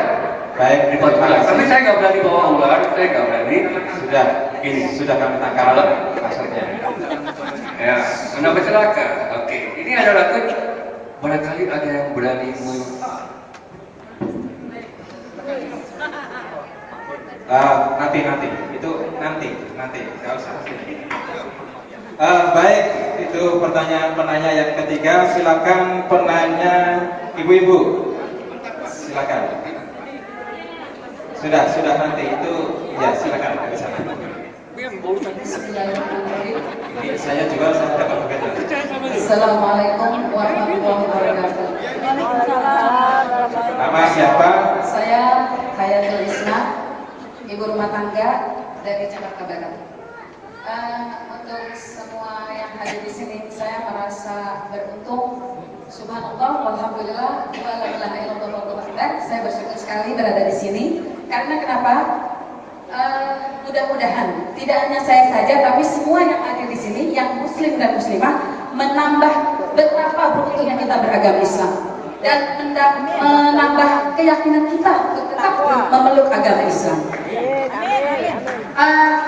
Baik, dipatuk ular. Tapi saya nggak berani bawa ular, saya nggak berani. Sudah kami tangkap maksudnya. Ya, kenapa celaka? Oke, ini adalah barangkali ada yang berani nanti itu nanti nggak usah. Baik, itu pertanyaan penanya yang ketiga. Silakan penanya ibu-ibu. Silakan. Sudah nanti itu ya silakan dari sana. Ini saya juga saya dapat begitu. Assalamualaikum warahmatullahi wabarakatuh. Nama siapa? Saya Hayatul Isna, ibu rumah tangga dari Jakarta Barat. Untuk semua yang hadir di sini, saya merasa beruntung. Subhanallah, walhamdulillah, wa la ilaha illallah wallahu akbar. Saya bersyukur sekali berada di sini. Karena kenapa? Mudah-mudahan tidak hanya saya saja, tapi semua yang ada di sini, yang muslim dan muslimah, menambah betapa beruntungnya kita beragama Islam dan menambah keyakinan kita untuk tetap memeluk agama Islam.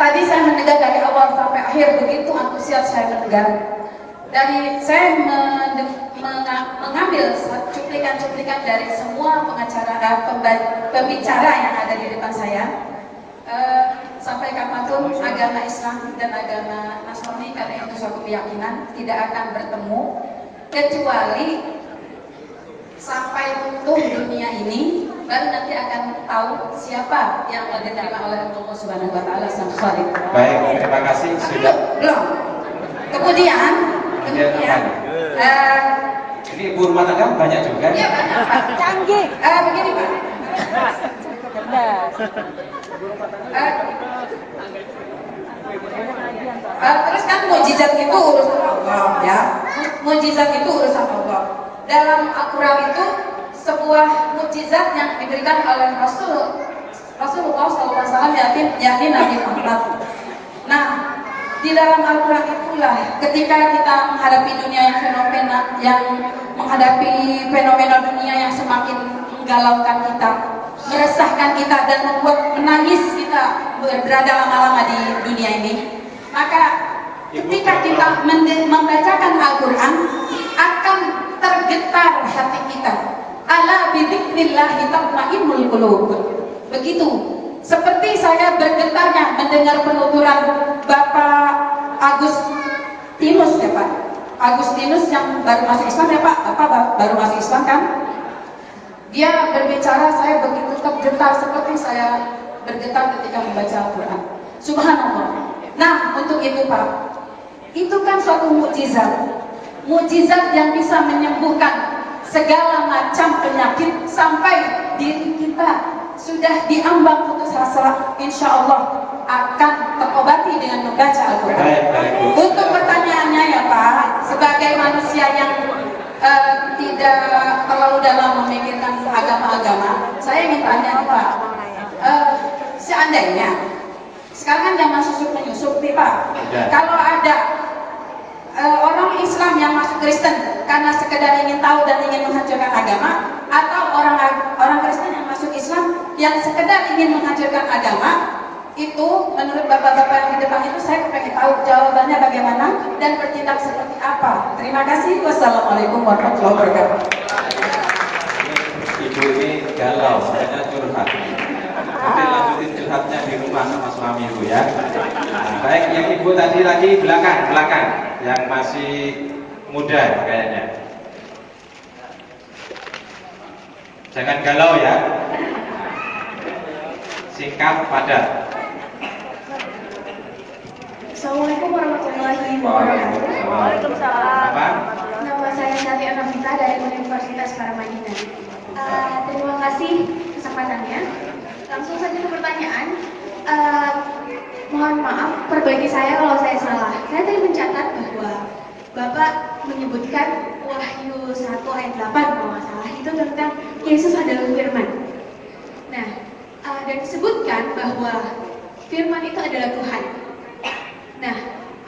Tadi saya mendengar dari awal sampai akhir, begitu antusias saya mendengar. Dari saya mengambil cuplikan-cuplikan dari semua pembicara yang ada di depan saya. Sampai kapanpun agama Islam dan agama Nasrani, karena itu suatu keyakinan, tidak akan bertemu kecuali sampai utuh dunia ini, baru nanti akan tahu siapa yang diterima oleh Allah Subhanahu wa taala sang Khaliq. Baik, terima kasih sudah. Belum. Kemudian ini ibu rumah tangga banyak juga. Iya, banyak, Pak. Canggih. Begini, Pak. Terus kan mukjizat itu urusan Allah, ya. Mukjizat itu urusan Allah. Dalam Al-Quran itu sebuah mukjizat yang diberikan oleh Rasulullah SAW, yakni Nabi Muhammad. Nah, di dalam Al-Quran itulah ketika kita menghadapi dunia yang menghadapi fenomena dunia yang semakin menggalaukan kita, meresahkan kita dan membuat menangis kita berada lama-lama di dunia ini, maka ketika kita membacakan Al-Quran akan tergetar hati kita. Ala bidzikrillah tatma'innul qulub. Begitu. Seperti saya bergetarnya mendengar penuturan Bapak Agustinus, ya Pak. Agustinus yang baru masuk Islam, ya Pak. Bapak baru masuk Islam kan? Dia berbicara, saya begitu tergetar seperti saya bergetar ketika membaca Al-Quran. Subhanallah. Nah, untuk itu Pak, itu kan suatu mukjizat. Mukjizat yang bisa menyembuhkan segala macam penyakit sampai diri kita sudah diambang putus asa, insya Allah akan terobati dengan membaca Al-Quran. Untuk pertanyaannya ya Pak, sebagai manusia yang tidak terlalu dalam memikirkan agama-agama, saya ingin tanya nih Pak, seandainya sekarang kan zaman susuk menyusup nih Pak, kalau ada orang Islam yang masuk Kristen karena sekedar ingin tahu dan ingin menghancurkan agama, atau orang Kristen yang masuk Islam yang sekedar ingin menghancurkan agama, itu menurut bapak-bapak yang di depan itu saya pengen tahu jawabannya bagaimana dan bertindak seperti apa. Terima kasih. Wassalamualaikum warahmatullahi wabarakatuh. Ibu ini galau, saya curhat. Nanti lanjutin curhatnya di rumah sama suami ibu ya. Nah, baik, yang ibu tadi lagi belakang, yang masih muda kayaknya. Jangan galau ya. Singkat, padat. Assalamualaikum warahmatullahi wabarakatuh. Waalaikumsalam. Apa? Nama saya Syafi Anafita dari Universitas Paramadina. Terima kasih kesempatannya. Langsung saja ke pertanyaan. Mohon maaf, perbaiki saya kalau saya salah. Saya tadi mencatat bahwa Bapak menyebutkan Wahyu 1 ayat 8 kalau nggak salah, itu tentang Yesus adalah firman. Nah, dan disebutkan bahwa firman itu adalah Tuhan. Nah,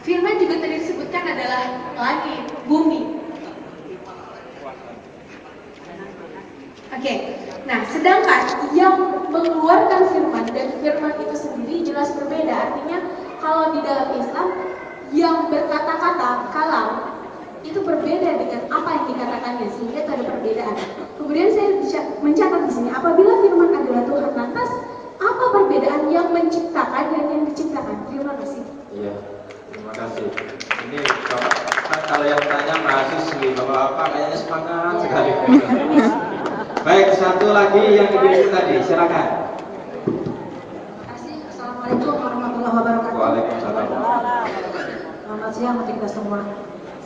firman juga tadi disebutkan adalah langit, bumi. Oke. Nah, sedangkan yang mengeluarkan firman dan firman itu sendiri jelas berbeda. Artinya kalau di dalam Islam yang berkata-kata kalam itu berbeda dengan apa yang dikatakannya, sehingga itu ada perbedaan. Kemudian saya mencatat di sini, apabila firman adalah Tuhan, lantas apa perbedaan yang menciptakan dan yang diciptakan? Terima kasih. Iya, terima kasih. Ini Bapak, kalau yang tanya mahasiswi, Bapak-bapak kayaknya semangat sekali. Baik, satu lagi yang ibu tadi, silakan. Assalamualaikum warahmatullahi wabarakatuh. Waalaikumsalam. Selamat siang untuk kita semua.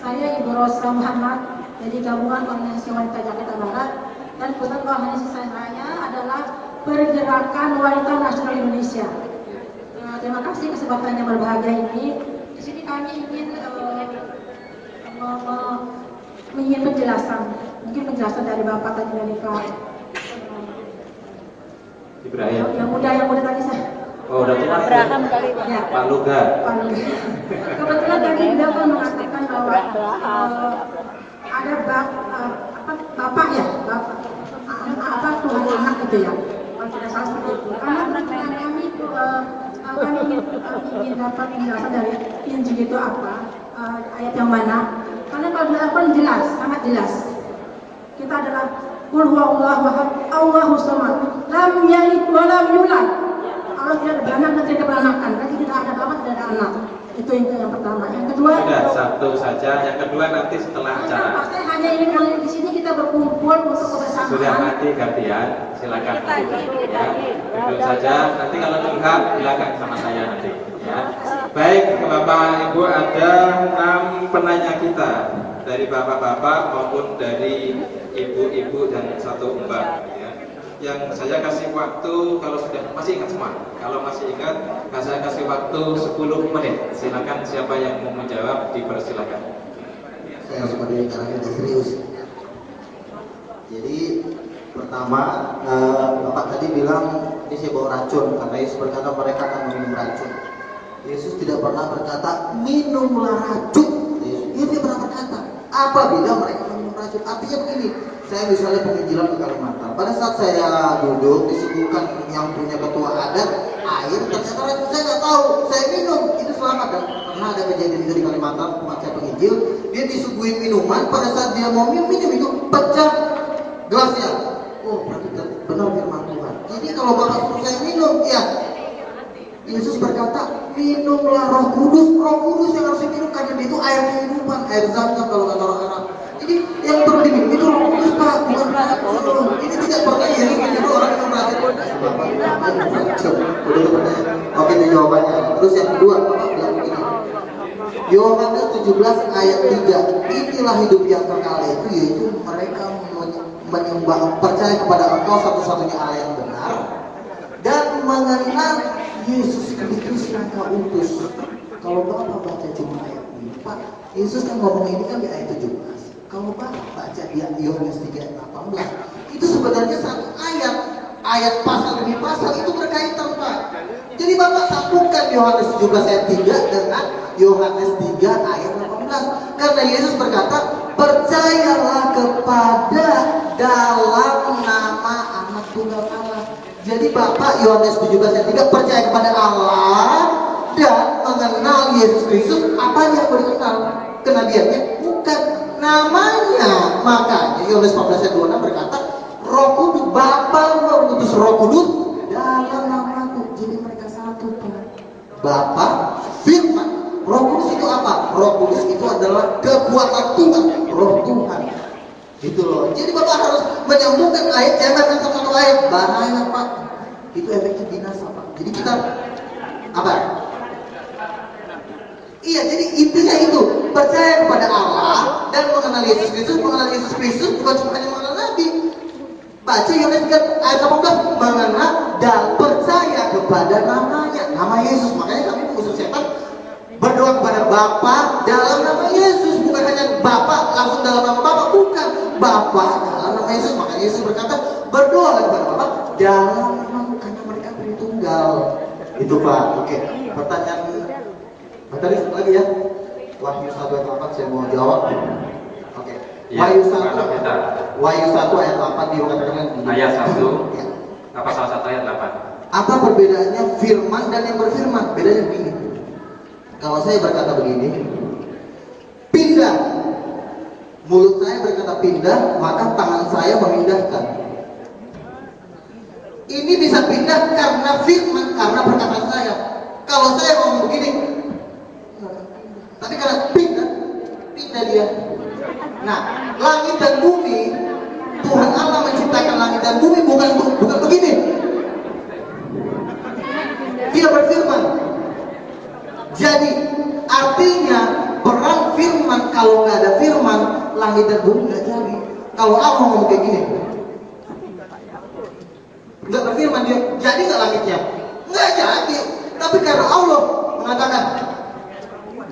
Saya Ibu Rosa Muhammad dari Gabungan Organisasi Wanita Jakarta Barat, dan kebetulan organisasi saya adalah Pergerakan Wanita Nasional Indonesia. Terima kasih kesempatan yang berbahagia ini. Di sini kami ingin penjelasan, mungkin penjelasan dari Bapak tadi, dari Pak Ibrahim. Yang muda tadi saya. Oh, udah tua. Abraham kali ya. Pak Luga. Kebetulan tadi beliau kan mengatakan bahwa ada bapak ya, bapak Tuhan anak gitu ya. Kalau tidak salah seperti itu. Karena pertanyaan kami itu kami ingin dapat penjelasan dari Injil itu apa, ayat yang mana. Karena kalau dilakukan jelas, sangat jelas. Kita adalah Qul huwallahu ahad, Allahus samad, lam yalid wa lam yulad. Allah tidak ada beranak dan tidak beranakan, berarti tidak ada bapak, tidak ada anak. Itu yang pertama. Yang kedua, sudah satu saja. Yang kedua nanti setelah acara. Pasti hanya ini kalau di sini kita berkumpul untuk kebersamaan. Sudah nanti gantian, silakan. Ya, itu saja. Nanti kalau curhat silakan sama saya nanti. Ya. Baik, Bapak Ibu, ada 6 penanya kita dari bapak-bapak maupun dari ibu-ibu dan 1 mbak. Ya. Yang saya kasih waktu, kalau sudah masih ingat semua, kalau masih ingat, saya kasih waktu 10 menit. Silakan siapa yang mau menjawab, dipersilakan. Saya harus berdiri karena ini serius. Jadi pertama, Bapak tadi bilang ini saya bawa racun, karena Yesus berkata mereka akan meminum racun. Yesus tidak pernah berkata minumlah racun. Yesus tidak pernah berkata apabila mereka minum racun. Artinya begini, saya misalnya penginjilan ke Kalimantan. Pada saat saya duduk disuguhkan yang punya ketua adat air, ternyata racun saya nggak tahu. Saya minum, itu selamat. Dan pernah ada kejadian itu di Kalimantan, tempat saya penginjil, dia disuguhin minuman. Pada saat dia mau minum itu pecah gelasnya. Oh, berarti benar firman Tuhan. Jadi kalau Bapak suruh saya minum, ya Yesus berkata minumlah Roh Kudus. Roh Kudus yang harus diminum karena dia itu air kehidupan, air zam-zam kalau kata orang Arab. Jadi yang perlu diminum itu Roh Kudus, Pak, bukan racun. Ini tidak pernah Yesus menyuruh orang minum racun. Oke, itu jawabannya. Terus yang kedua, Bapak bilang begini, Yohanes 17 ayat 3, inilah hidup yang kekal itu, yaitu mereka menyembah, percaya kepada Engkau satu-satunya Allah yang benar dan mengenal Yesus Kristus yang Kau utus. Kalau Bapak baca cuma ayat ini, Pak, Yesus kan ngomong ini kan di ayat 17. Kalau Bapak baca di Yohanes 3 ayat 18, itu sebenarnya satu ayat pasal demi pasal itu berkaitan, Pak. Jadi Bapak sambungkan Yohanes 17 ayat 3 dengan Yohanes 3 ayat 18. Karena Yesus berkata, percayalah kepada dalam nama Anak Tunggal Allah. Jadi Bapak Yohanes 17 ayat 3 percaya kepada Allah dan mengenal Yesus Kristus. Apa yang boleh dikenal? Kenabiannya? Bukan, namanya. Makanya Yohanes 14 ayat 26 berkata, Roh Kudus, Bapa mengutus Roh Kudus dalam namaku. Jadi mereka satu, Pak. Bapa, Firman, Roh Kudus itu apa? Roh Kudus itu adalah kekuatan Tuhan, Roh Tuhan. Gitu loh. Jadi Bapak harus menyambungkan ayat, jangan satu ayat bahaya, Pak. Itu efeknya binasa, Pak. Jadi kita apa? Iya, jadi intinya itu percaya kepada Allah dan mengenal Yesus Kristus. Mengenal Yesus Kristus bukan cuma hanya mengenal Nabi. Baca Yohanes 3 ayat 18, mengenal dan percaya kepada namanya, nama Yesus. Makanya kami mengusir setan berdoa kepada Bapa dalam nama Yesus, bukan hanya Bapa langsung dalam nama Bapa, bukan, Bapa dalam nama Yesus. Makanya Yesus berkata berdoa kepada Bapa dalam nama, karena mereka Tritunggal. Itu, Pak. Oke, pertanyaan tadi lagi ya. Wahyu 1 ayat 8 saya mau jawab. Oke. Ya, Wahyu 1 ayat 8 dikatakan ayat 1 ya. Apa salah satu ayat 8? Apa perbedaannya firman dan yang berfirman? Bedanya begini. Kalau saya berkata begini, pindah, mulut saya berkata pindah, maka tangan saya memindahkan. Ini bisa pindah karena firman, karena perkataan saya. Kalau saya ngomong begini, tapi karena pindah kita lihat. Nah, langit dan bumi, Tuhan Allah menciptakan langit dan bumi bukan begini. Dia berfirman. Jadi artinya perang firman, kalau nggak ada firman, langit dan bumi nggak jadi. Kalau Allah ngomong kayak gini, nggak berfirman dia, jadi nggak langitnya? Nggak jadi. Tapi karena Allah mengatakan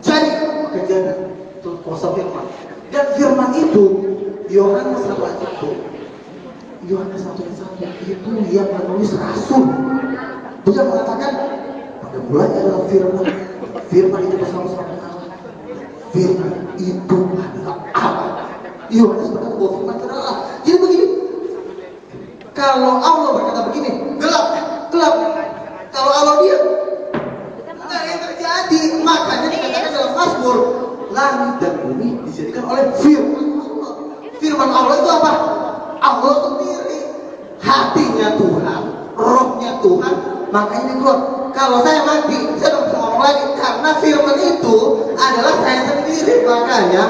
jadi, maka jadi. Itu kuasa firman. Dan firman itu Yohanes 1 itu yang menulis rasul. Dia mengatakan pada mulanya adalah firman. Firman itu bersama-sama Allah. Firman itu adalah Allah. Yohanes berkata bahwa firman itu adalah Allah. Jadi begini, kalau Allah berkata begini, gelap. Kalau Allah diam, nggak yang terjadi. Makanya dikatakan dalam Mazmur, langit dan bumi dijadikan oleh firman Allah. Firman Allah itu apa? Allah sendiri, hatinya Tuhan, rohnya Tuhan. Makanya ini keluar. Kalau saya mati, saya tidak bisa ngomong lagi karena firman itu adalah saya sendiri. Makanya